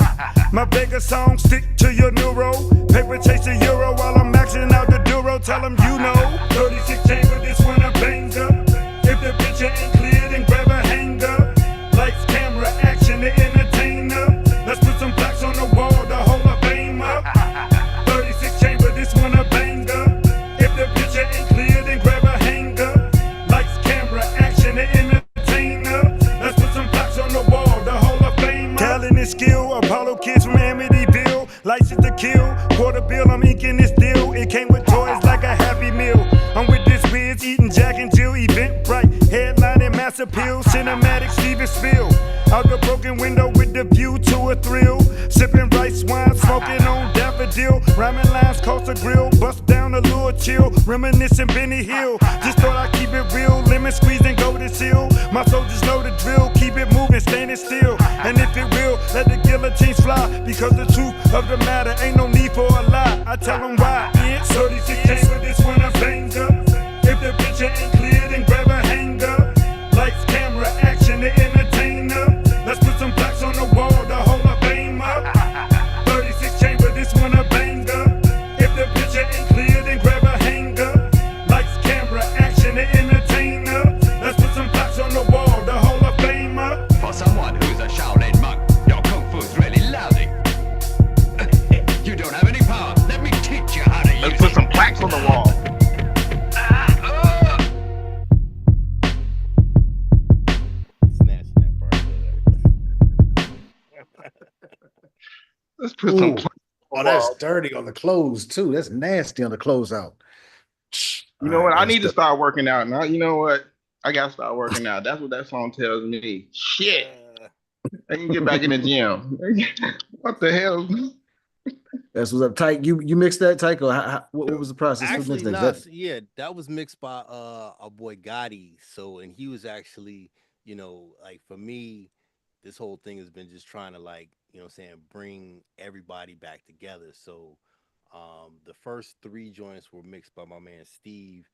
My Vega song, stick to your neuro. Paper chase the euro while I'm maxing out the duro. Tell them you know. 36 chamber, this one a banger. If the picture ain't clear, then grab a hanger. Lights, camera, action, the entertainer. Let's put some plaques on the wall to hold a fame up. 36 chamber, this one a banger. If the picture ain't clear, then grab a hanger. Lights, camera, action, the entertainer. Let's put some plaques on the wall to hold a fame up. Talent and skill, Apollo kids from Amityville. License to kill, quarter bill, I'm inking this deal. It came with toys like a Happy Meal. I'm with this Wiz, eating Jack and Jill, event bright. Headline and mass appeal, cinematic Steven Spiel. Out the broken window with the view to a thrill. Sipping rice wine, smoking on daffodil. Rhyming lines, coast a grill, bust down a little chill. Reminiscing Benny Hill, just thought I'd keep it real. Lemon squeeze and go to seal. My soldiers know the drill, keep it moving, standing still. And if it will, let the guillotines fly. Because the truth of the matter ain't no need for a lie. I tell them why. It's 36 chamber, this one a banger. If the picture ain't clear, then grab a hanger. Lights, camera, action, the entertainer. Let's put some plaques on the wall to hold a fame up. 36 chamber, this one a banger. If the picture ain't clear, then grab a hanger. Lights, camera, action, the entertainer. Let's put some plaques on the wall to hold a fame up. For someone who's a Shaolin monk, your kung fu's really lousy. You don't have any power. Let me teach you how to use it. Let's put some plaques on the wall. Let's put some. Oh, that's dirty on the clothes too. That's nasty on the closeout. You know what? I need to start working out now. You know what? I gotta start working out. That's what that song tells me. Shit. I can get back in the gym. What the hell? That's what's up, Tike. You mixed that, Tike, or what was the process? Actually, yeah, that was mixed by our boy Gotti. So, and he was actually, you know, like for me, this whole thing has been just trying to like, you know what I'm saying, bring everybody back together. So the first 3 joints were mixed by my man Steve.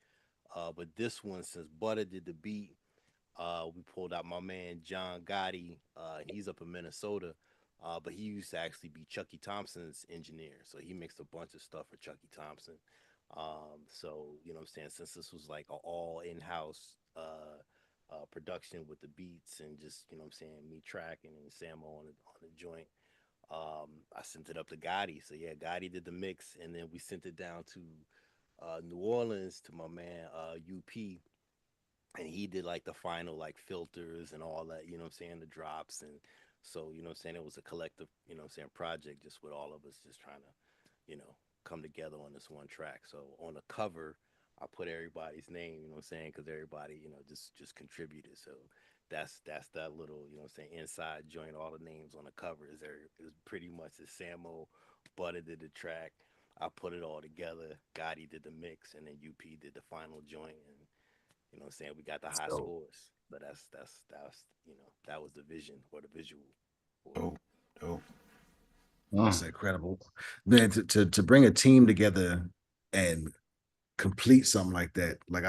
But this one, since Butter did the beat, We pulled out my man John Gotti. He's up in Minnesota, but he used to actually be Chucky Thompson's engineer. So he mixed a bunch of stuff for Chucky Thompson. So you know what I'm saying, since this was like an all in-house production with the beats and just you know what I'm saying, me tracking and Samo on the joint. I sent it up to Gotti. So yeah, Gotti did the mix, and then we sent it down to New Orleans to my man UP, and he did like the final like filters and all that, you know what I'm saying, the drops. And so, you know what I'm saying, it was a collective, you know what I'm saying, project just with all of us just trying to, you know, come together on this one track. So on the cover, I put everybody's name, you know what I'm saying, because everybody, you know, just contributed. So that's that little, you know what I'm saying, inside joint. All the names on the cover is pretty much the Samo Butter did the track. I put it all together. Gotti did the mix, and then UP did the final joint, and you know what I'm saying? We got the high So scores. But that's you know, that was the vision or the visual for it. Dope, dope. that's incredible, man. To bring a team together and complete something like that. Like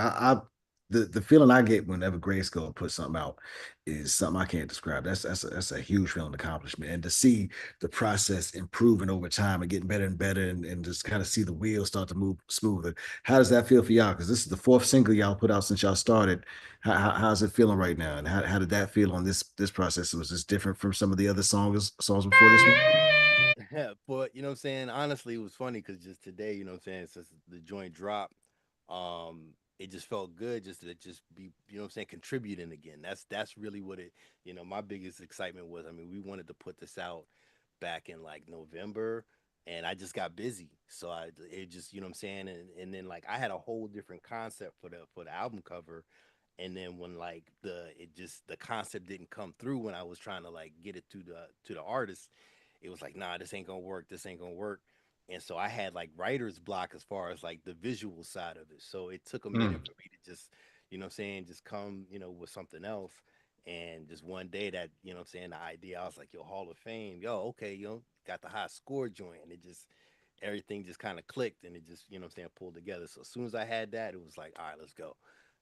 the feeling I get whenever Grayskull puts something out is something I can't describe. That's a huge feeling accomplishment. And to see the process improving over time and getting better and better and just kind of see the wheels start to move smoother. How does that feel for y'all? Because this is the fourth single y'all put out since y'all started. How's it feeling right now? And how did that feel on this process? Was this different from some of the other songs before this one? But you know what I'm saying? Honestly, it was funny because just today, you know what I'm saying, since the joint dropped, it just felt good just to just be, you know what I'm saying, contributing again. That's really what it, you know, my biggest excitement was. I mean, we wanted to put this out back in like November, and I just got busy. So it just, you know what I'm saying, and then like I had a whole different concept for the album cover. And then when like the concept didn't come through when I was trying to like get it to the artist, it was like, nah, this ain't gonna work. This ain't gonna work. And so I had like writer's block as far as like the visual side of it. So it took a minute for me to just, you know what I'm saying, just come, you know, with something else. And just one day that, you know what I'm saying, the idea, I was like, yo, Hall of Fame, yo, okay, yo, got the high score joint. And it just, everything just kind of clicked and it just, you know what I'm saying, pulled together. So as soon as I had that, it was like, all right, let's go.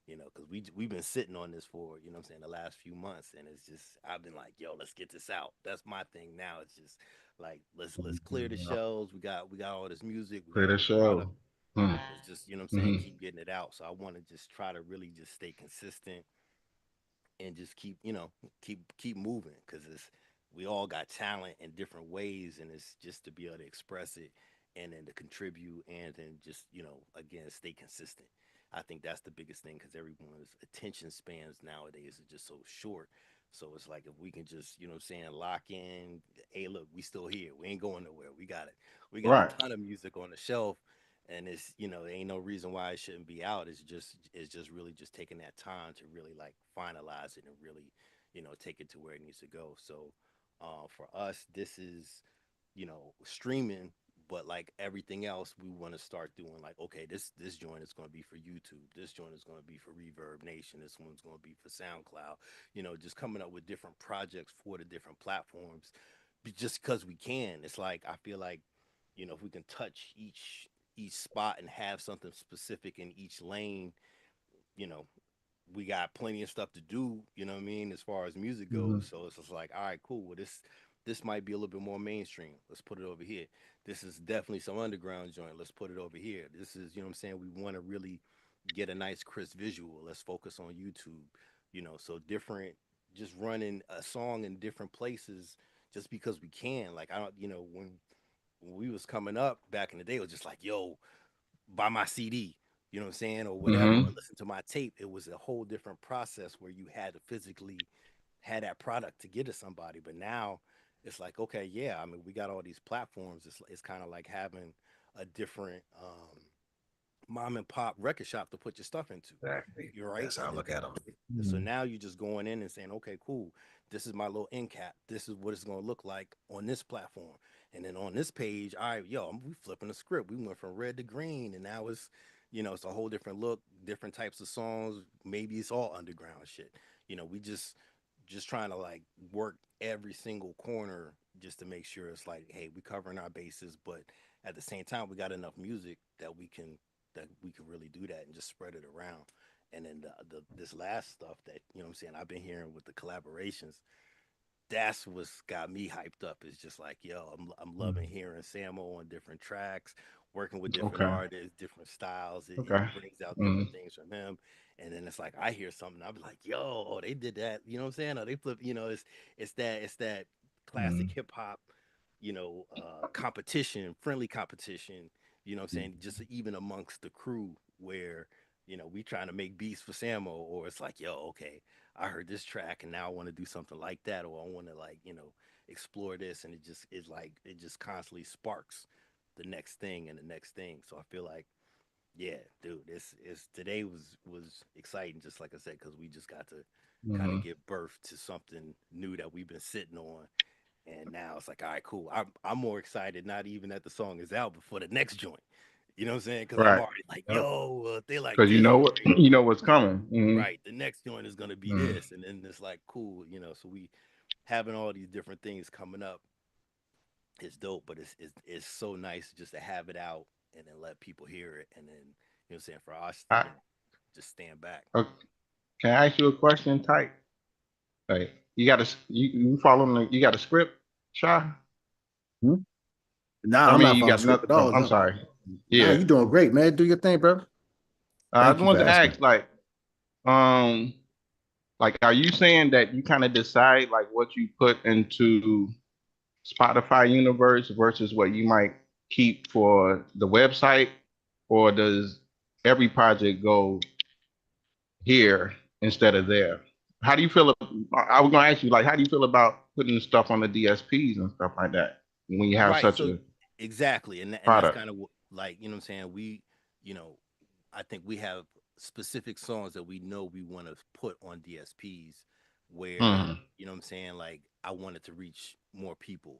You know, because we've been sitting on this for, you know what I'm saying, the last few months. And it's just, I've been like, yo, let's get this out. That's my thing now. It's just like let's clear the shelves. We got all this music, we got all this product. Let's just, you know what I'm saying, keep getting it out. So I want to just try to really just stay consistent and just keep, you know, keep moving, because it's, we all got talent in different ways, and it's just to be able to express it and then to contribute and then just, you know, again, stay consistent. I think that's the biggest thing, because everyone's attention spans nowadays are just so short. So it's like if we can just, you know what I'm saying, lock in, hey, look, we still here. We ain't going nowhere. We got it. We got a ton of music on the shelf, and it's, you know, there ain't no reason why it shouldn't be out. It's just really just taking that time to really like finalize it and really, you know, take it to where it needs to go. So for us, this is, you know, streaming, but like everything else, we want to start doing like, okay, this joint is going to be for YouTube, this joint is going to be for Reverb Nation, this one's going to be for SoundCloud, you know, just coming up with different projects for the different platforms, just because we can. It's like I feel like, you know, if we can touch each spot and have something specific in each lane, you know, we got plenty of stuff to do, you know what I mean, as far as music goes. So it's just like, all right, cool. Well, this might be a little bit more mainstream. Let's put it over here. This is definitely some underground joint. Let's put it over here. This is, you know what I'm saying, we want to really get a nice crisp visual. Let's focus on YouTube, you know, so different, just running a song in different places just because we can. Like I don't, you know, when we was coming up back in the day, it was just like, yo, buy my CD, you know what I'm saying, or whatever, or listen to my tape. It was a whole different process where you had to physically had that product to get to somebody. But now it's like, okay, yeah, I mean, we got all these platforms. It's kind of like having a different mom and pop record shop to put your stuff into. Exactly. You're right. That's how I look at them. So now you're just going in and saying, okay, cool. This is my little end cap. This is what it's going to look like on this platform. And then on this page, all right, yo, we flipping the script. We went from red to green, and now it's, you know, it's a whole different look, different types of songs. Maybe it's all underground shit. You know, we just trying to like work every single corner just to make sure it's like, hey, we covering our bases, but at the same time, we got enough music that we can really do that and just spread it around. And then this last stuff that, you know what I'm saying, I've been hearing with the collaborations, that's what's got me hyped up. It's just like, yo, I'm loving hearing Samo on different tracks, working with different Okay. artists, different styles. It Okay. brings out different things from him. And then it's like I hear something, I'll be like, yo, oh, they did that, you know what I'm saying? Or they flip, you know, it's that classic hip hop, competition, friendly competition, you know what I'm saying? Just even amongst the crew where, we trying to make beats for Samo, or it's like, yo, okay, I heard this track and now I want to do something like that, or I want to like, explore this, and it just constantly sparks the next thing and the next thing. So I feel like, yeah, dude, it's today was exciting, just like I said, because we just got to kind of give birth to something new that we've been sitting on. And now it's like, all right, cool. I'm more excited, not even that the song is out, but for the next joint. You know what I'm saying? Because I'm Right. already like, yo, if they like Because you this, know what you know what's coming. right, the next joint is gonna be this, and then it's like, cool, So we having all these different things coming up is dope, but it's so nice just to have it out and then let people hear it, and then what I'm saying, for us, I, just stand back. okay. Can I ask you a question, Type? Like, you following you got a script, Shy? Hmm? Nah, I I'm mean, not you following got script nothing. at Oh, all. I'm No. sorry. Nah, Yeah. you doing great, man. Do your thing, bro. I Thank just you for wanted to asking. ask, um, are you saying that you kind of decide like what you put into Spotify universe versus what you might keep for the website, or does every project go here instead of there? How do you feel? I was going to ask you, like, how do you feel about putting stuff on the DSPs and stuff like that when you have Right. such So a exactly, and that's product? kind of like, what I'm saying. You know, I think we have specific songs that we know we want to put on DSPs, where, Hmm. what I'm saying, like, I want it to reach more people,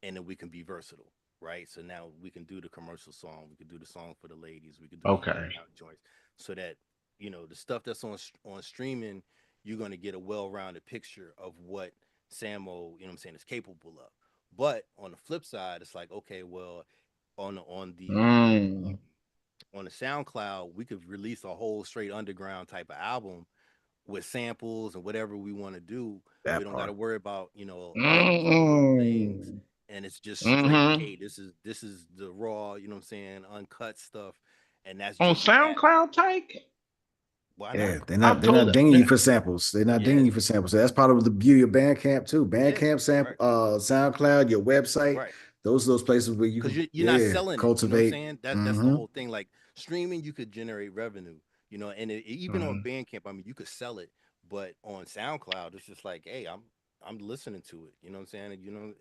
and then we can be versatile, right? So now we can do the commercial song, we can do the song for the ladies, we can do the Okay. underground joints, so that, the stuff that's on streaming, you're gonna get a well-rounded picture of what Samo, what I'm saying, is capable of. But on the flip side, it's like, okay, well, Mm. on the SoundCloud, we could release a whole straight underground type of album with samples and whatever we want to do. We That don't got to part. worry about, a couple little things, Mm. and it's just straight. Hmm. Hey, this is the raw, what I'm saying, uncut stuff, and that's On just that. SoundCloud, Tyke? Why Yeah, not? I've they're not told dinging you that. for samples. They're not Yeah, dinging you for samples. So that's part of the beauty of Bandcamp too. yeah, Bandcamp sample, right, SoundCloud, your website, right. those are those places where you Because can, you're not yeah, selling it. You know what I'm cultivate. saying? That's the Mm-hmm. whole thing. Like streaming, you could generate revenue. And even on Mhm. Bandcamp, I mean, you could sell it. But on SoundCloud, it's just like, hey, I'm listening to it. You know what I'm saying? And,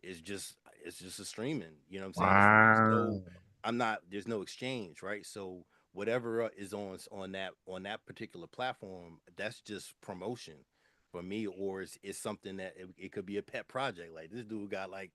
it's just a streaming. You know what I'm saying? It's no, Wow. I'm not. There's no exchange, right? So whatever is on that particular platform, that's just promotion for me, or it's something that it could be a pet project. Like this dude got like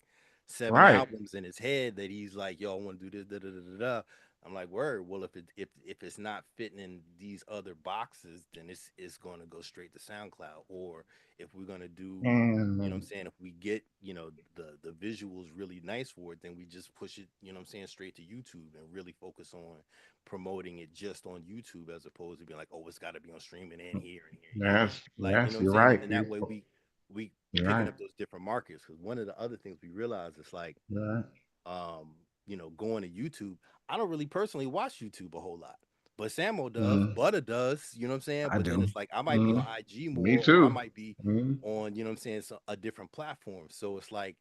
7 Right. albums in his head that he's like, yo, I want to do this, da da da da da. I'm like, word. Well, if it's not fitting in these other boxes, then it's going to go straight to SoundCloud. Or if we're going to do, what I'm Mm. saying, if we get, the visuals really nice for it, then we just push it, what I'm saying, straight to YouTube and really focus on promoting it just on YouTube, as opposed to being like, oh, it's got to be on streaming and here and here and here. Yes, Like, yes, what I'm you're saying, right. and that way we You're picking right. up those different markets. Because one of the other things we realize is like, You're right. going to YouTube. I don't really personally watch YouTube a whole lot, but Samo does, Mm. Butter does. You know what I'm saying? I But then do. it's like I might be on Mm. IG Me more, or I too. might be Mm. on, what I'm saying, a different platform. So it's like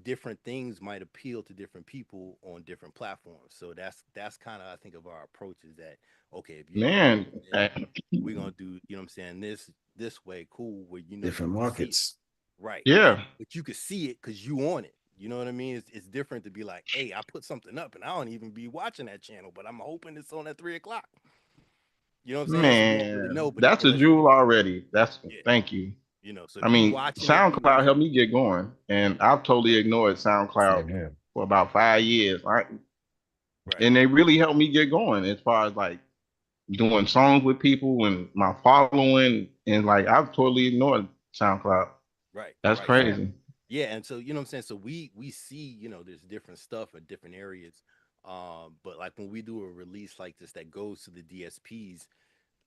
different things might appeal to different people on different platforms. So that's kind of, I think, of our approach, is that, okay, if you're gonna do Man, it, we're gonna do, what I'm saying, this way, cool, where you Different can see it. markets. Right. yeah, But you could see it because you on it. You know what I mean? It's different to be like, hey, I put something up and I don't even be watching that channel, but I'm hoping it's on at 3 o'clock. You know what I'm saying? So you don't really man, know, but that's a unless you, jewel already. That's yeah, Thank you. So I if you mean, watching it, you SoundCloud watching helped it. me get going, and I've totally ignored SoundCloud Same here. for about 5 years. Right, Right, and they really helped me get going as far as like doing songs with people and my following, and like I've totally ignored SoundCloud. right, That's right. So crazy. yeah, and so you know what I'm saying. So we see, there's different stuff in different areas. But like when we do a release like this that goes to the DSPs,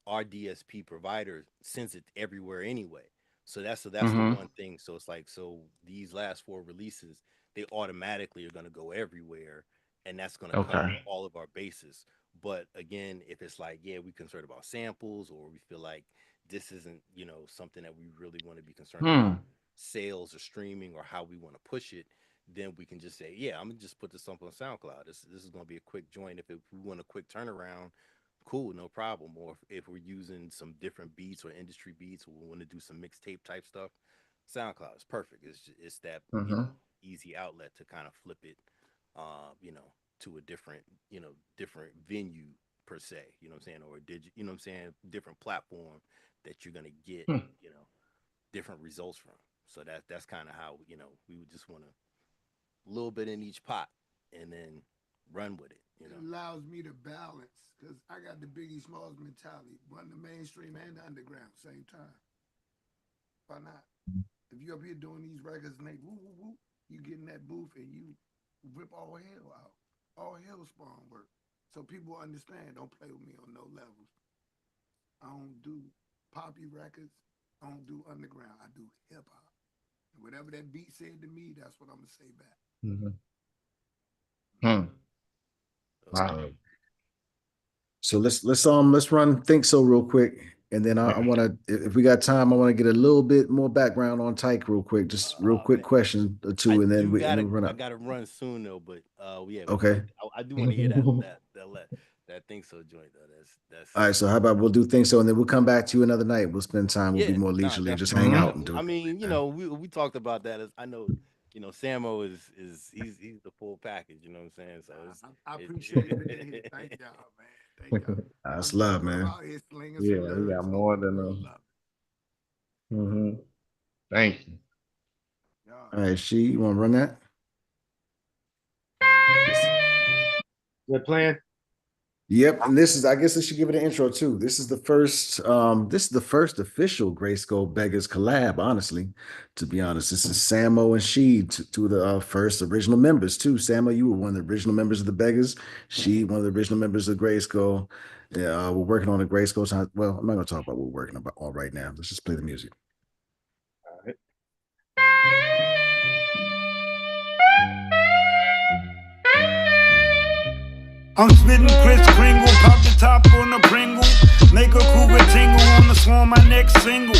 our DSP provider sends it everywhere anyway. So that's the one thing. So it's like, so these last 4 releases, they automatically are going to go everywhere, and that's going to cover all of our bases. But again, if it's like, yeah, we concerned about samples, or we feel like this isn't, something that we really want to be concerned about sales or streaming or how we want to push it, then we can just say, yeah, I'm gonna just put this up on SoundCloud. This is gonna be a quick joint. If we want a quick turnaround, cool, no problem. Or if we're using some different beats or industry beats, or we want to do some mixtape type stuff, SoundCloud is perfect. It's that easy outlet to kind of flip it, to a different different venue per se. You know what I'm saying, or different platform that you're gonna get different results from. So that's kind of how we would just want to a little bit in each pot and then run with it. It allows me to balance because I got the Biggie Smalls mentality, run the mainstream and the underground same time. Why not? If you up here doing these records and they woo woo woo, you get in that booth and you rip all hell out, all hell spawn work. So people understand. Don't play with me on no levels. I don't do poppy records. I don't do underground. I do hip hop. And whatever that beat said to me, that's what I'm gonna say back. Wow. So let's run Think So real quick, and then I want to, if we got time, I want to get a little bit more background on Tike real quick, just real quick question or two, and then we run up. I gotta run soon though, but yeah. Okay. I do want to hear that Think So joint though. That's all right. So how about we'll do Think So, and then we'll come back to you another night. We'll spend time. We'll be more leisurely, just hang out and do it. I mean, we talked about that. I know. Samo is he's the full package. You know what I'm saying? So I appreciate it. Thank y'all, man. Thank y'all. That's love, man. Yeah, we got more than Thank you. All right, you want to run that? Good plan. Yep, and I guess I should give it an intro too. This is the first official GRYSKLL Beggars collab, honestly, to be honest. This is Samo and She, two of the first original members too. Samo, you were one of the original members of the Beggars. She, one of the original members of GRYSKLL. Yeah, we're working on a GRYSKLL. Well, I'm not gonna talk about what we're working on right now. Let's just play the music. All right. I'm spitting Kris Kringle, pop the top on the Pringle. Make a cougar tingle on the swarm, my next single.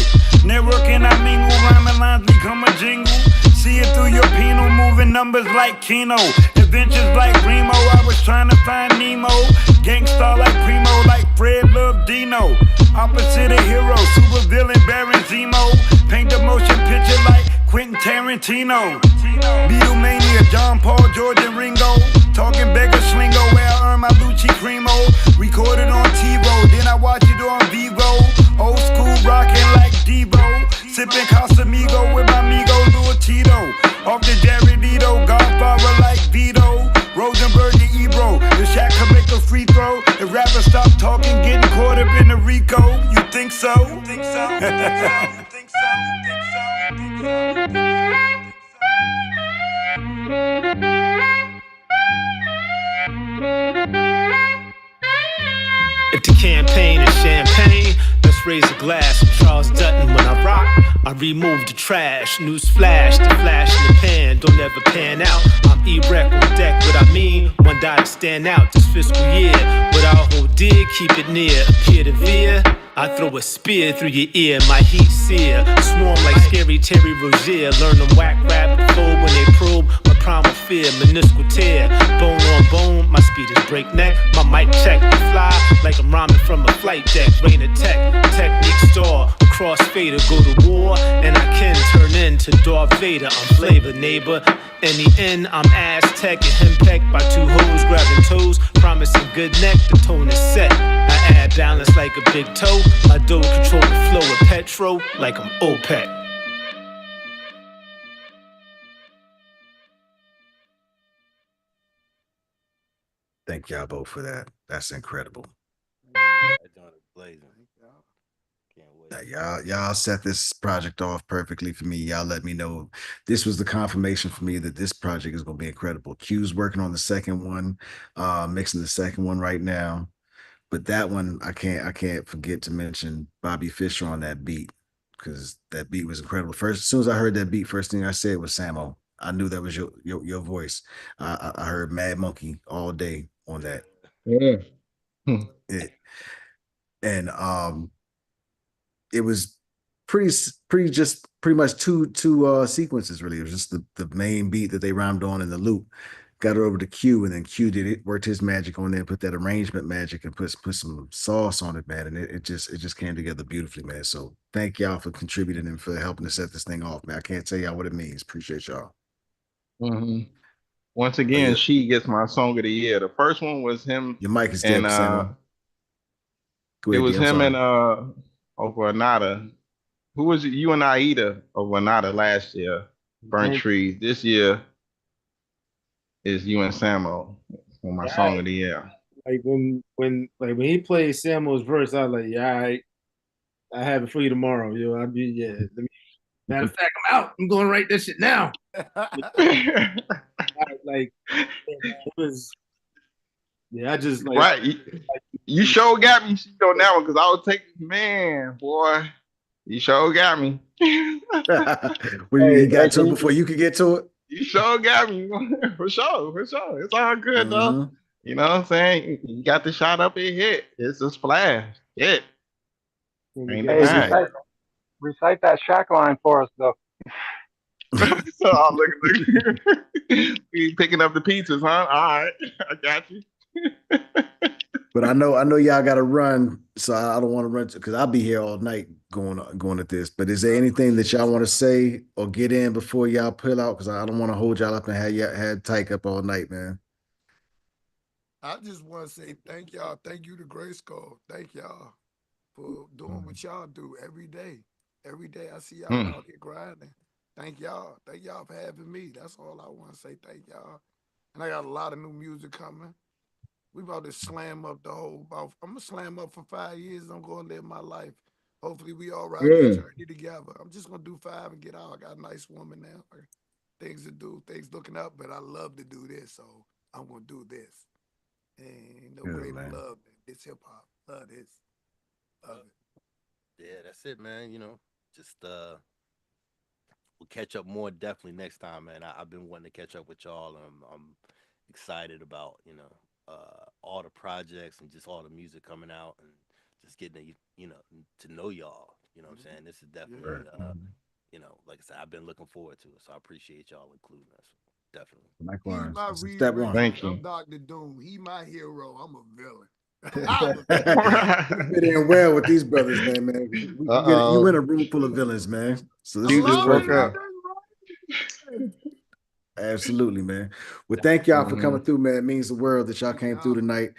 Networking, I mingle, rhyming lines become a jingle. See it through your penal, moving numbers like Keno. Adventures like Remo, I was trying to find Nemo. Gangstar like Primo, like Fred Love Dino. Opposite a hero, super villain Baron Zemo. Paint the motion picture like Quentin Tarantino. Beatlemania, John Paul, George and Ringo. Talking beggar slingo, where I earn my Lucci Cremo. Recorded on TiVo, then I watch it on Vivo. Old school rockin' like Devo. Sipping Casamigo with my amigo Louis Tito. Off the Jared Leto, Godfather like Vito. Rosenberg and Ebro, if Shaq can make a free throw. If rappers stop talking, getting caught up in the Rico. You think so? You think so? You think so? You think so? If the campaign is champagne, let's raise a glass. I'm Charles Dutton when I rock. I remove the trash. News flash, the flash in the pan don't ever pan out. I'm erect on deck, what I mean, one die to stand out this fiscal year. Without hold dear, keep it near, appear to veer. I throw a spear through your ear, my heat sear. Swarm like scary Terry Rozier. Learn them whack rap before when they probe my primal fear. Meniscal tear, bone on bone, my speed is breakneck. My mic check, I fly like I'm rhyming from a flight deck. Rain attack, technique star, crossfader, go to war. And I can turn into Darth Vader, I'm flavor neighbor. In the end, I'm Aztec and henpecked by two hoes grabbing toes. Promising good neck, the tone is set. I add balance like a big toe. My dough control the flow of petrol like I'm OPEC. Thank y'all both for that. That's incredible. Y'all set this project off perfectly for me. Y'all let me know. This was the confirmation for me that this project is going to be incredible. Q's working on the second one, mixing the second one right now. But that one, I can't forget to mention Bobby Fischer on that beat, because that beat was incredible. First, as soon as I heard that beat, first thing I said was Samo. I knew that was your voice. I heard Mad Monkey all day on that. Yeah. And it was pretty much two sequences really. It was just the main beat that they rhymed on in the loop. Got it over to Q, and then Q did it, worked his magic on there, put that arrangement magic and put some sauce on it, man. And it just came together beautifully, man. So thank y'all for contributing and for helping to set this thing off, man. I can't tell y'all what it means. Appreciate y'all. Mm-hmm. Once again, She gets my song of the year. The first one was him. Your mic is dead, Samuel. It was him and Ovanada. Who was it? You and Aida Ovanada last year. Burnt Trees. This year is you and Samo on my song of the year. Like when he played Samuel's verse, I was like, yeah, all right, I have it for you tomorrow. I'll be matter of fact, I'm out. I'm going to write this shit now. Like it was. Yeah, I just like right. You sure got me on that one, because I was taking, man, boy. You sure got me. When you got to it before you could get to it. You sure got me. For sure. It's all good though. You know what I'm saying? You got the shot up, it hit. It's a splash. Hit. Recite that Shaq line for us though. Oh, look. We picking up the pizzas, huh? All right. I got you. But I know y'all got to run, so I don't want to run because I'll be here all night going at this. But is there anything that y'all want to say or get in before y'all pull out? Because I don't want to hold y'all up and have y'all had Tike up all night, man. I just want to say thank y'all. Thank you to GRYSKLL. Thank y'all for doing what y'all do every day. Every day I see y'all out here grinding. Thank y'all. Thank y'all for having me. That's all I want to say. Thank y'all. And I got a lot of new music coming. We about to slam up the whole. I'm gonna slam up for 5 years. I'm gonna live my life. Hopefully, we all ride the journey together. I'm just gonna do 5 and get out. I got a nice woman now. Things to do, things looking up. But I love to do this, so I'm gonna do this. Ain't no greater love than this hip hop. Love this. Love it. Yeah, that's it, man. Just we'll catch up more definitely next time, man. I've been wanting to catch up with y'all. I'm excited about all the projects and just all the music coming out and just getting to know y'all. You know what I'm saying? This is definitely like I said, I've been looking forward to it. So I appreciate y'all including us. Definitely. Likewise. He's Step one. Thank you. I'm Dr. Doom. He my hero. I'm a villain. You fit in well with these brothers, man. You in a room full of villains, man. So this is perfect. Absolutely, man. Well, thank y'all for coming through, man. It means the world that y'all came through tonight.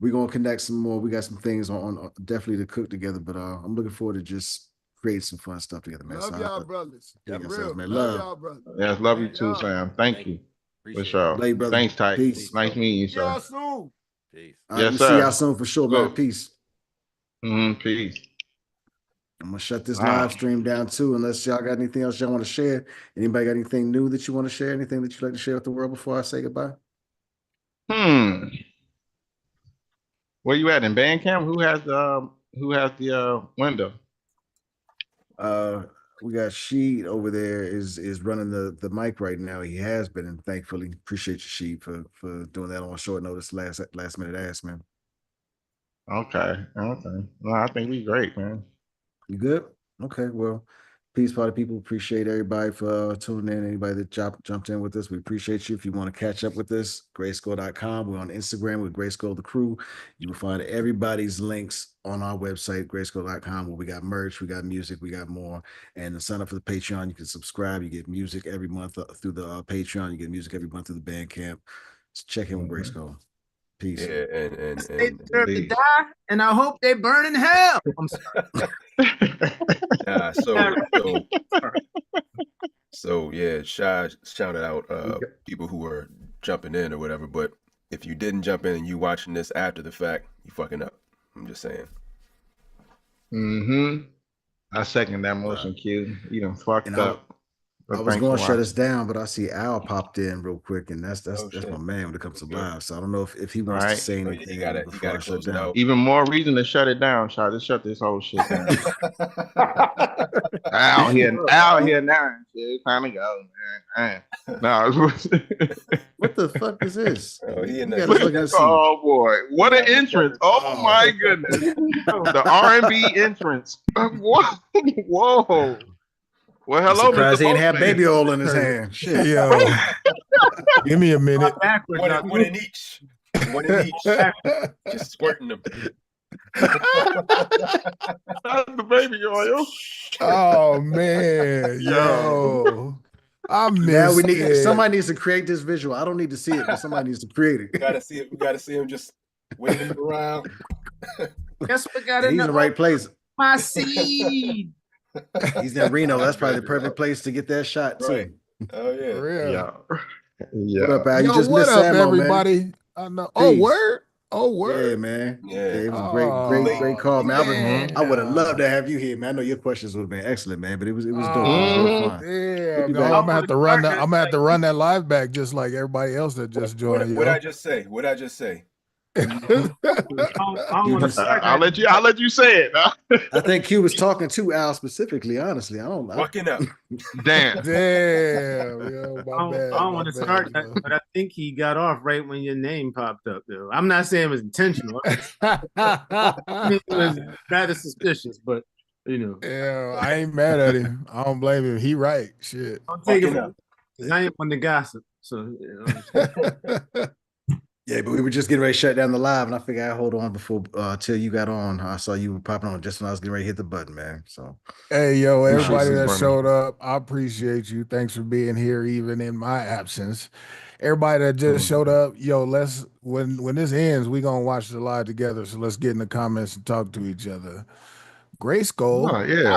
We're gonna connect some more. We got some things on definitely to cook together, but I'm looking forward to just create some fun stuff together, man. Love y'all, brothers. Real, man. Love y'all, brothers. Yes, love you too, Sam. Thank you. For sure. Love you, brother. Thanks, Tike. Peace. Nice meeting you, sir. See y'all soon. Peace. All right, yes, we'll sir. see y'all soon for sure, man. Peace. Peace. I'm gonna shut this live stream down too, unless y'all got anything else y'all want to share. Anybody got anything new that you want to share? Anything that you'd like to share with the world before I say goodbye? Where you at in Bandcamp? Who has the window? We got Sheed over there is running the mic right now. He has been, and thankfully appreciate you, Sheed, for doing that on short notice, last minute ass, man. Okay. Well, I think we great, man. You good? Okay, well, peace, party people. Appreciate everybody for tuning in. Anybody that jumped in with us, we appreciate you. If you want to catch up with us, GRYSKLL.com. We're on Instagram with GRYSKLL the Crew. You will find everybody's links on our website, GRYSKLL.com, where we got merch, we got music, we got more. And to sign up for the Patreon, you can subscribe. You get music every month through the Patreon. You get music every month through the Bandcamp. So check in with GRYSKLL. Peace. Yeah, and they deserve to die, and I hope they burn in hell. I'm sorry. So yeah, Shy shouted out people who were jumping in or whatever. But if you didn't jump in and you watching this after the fact, you fucking up. I'm just saying. I second that motion, Q. You done fucked up. But I was thanks going for to shut watching. us down, but I see Al popped in real quick, and that's Oh, my shit. man when it comes to Okay. live. So I don't know if he wants to Right. say Oh, yeah, anything he before gotta I shut close it down. out. Even more reason to shut it down, Shot. Let's shut this whole shit down. out here now. Shit, it's time to go, man. No, What the fuck is this? Oh, he in You that got us looking at some. oh boy, what an entrance! Oh my goodness, the R&B entrance. What? Whoa. Well, I'm hello, surprised Mr. he ain't have Postman. baby oil in his hand. Shit. Yo, give me a minute. Backwards. One in each. One in each. Just squirting them. That's the baby oil. Oh man, yo, I Now we missed need it. somebody needs to create this visual. I don't need to see it, but somebody needs to create it. We gotta see him just waving him around. Guess what got And he's in the right place. My seed. He's in Reno. That's probably the perfect place to get that shot too. Right. Oh yeah. For real. Yeah. What up, Al? You Yo, just what missed up, Samo, everybody? man. I know. Peace. Oh, word. Oh, word. Yeah, man. Yeah. It was a great call, man. I would have loved to have you here, man. I know your questions would have been excellent, man, but it was dope. It was real fun. Damn, We'll be I'm back. gonna have to run that. I'm gonna have to run that live back just like everybody else that just joined. What I just say? What I just say? I'll let you say it. I think Q was talking to Al specifically. Honestly, I don't know. Fucking up. Damn. Yo, my bad. I don't want to start that, but I think he got off right when your name popped up. Though I'm not saying it was intentional. I mean, it was rather suspicious, but you know. Yeah, I ain't mad at him. I don't blame him. He right. Shit. I'll take it because I ain't one to gossip. So you know. Yeah, but we were just getting ready to shut down the live, and I figured I'd hold on before till you got on. I saw you were popping on just when I was getting ready to hit the button, man. So hey, yo, everybody that Appreciate it. showed up, I appreciate you. Thanks for being here, even in my absence. Everybody that just showed up, yo, let's when this ends, we gonna watch the live together. So let's get in the comments and talk to each other. GRYSKLL. Oh, yeah.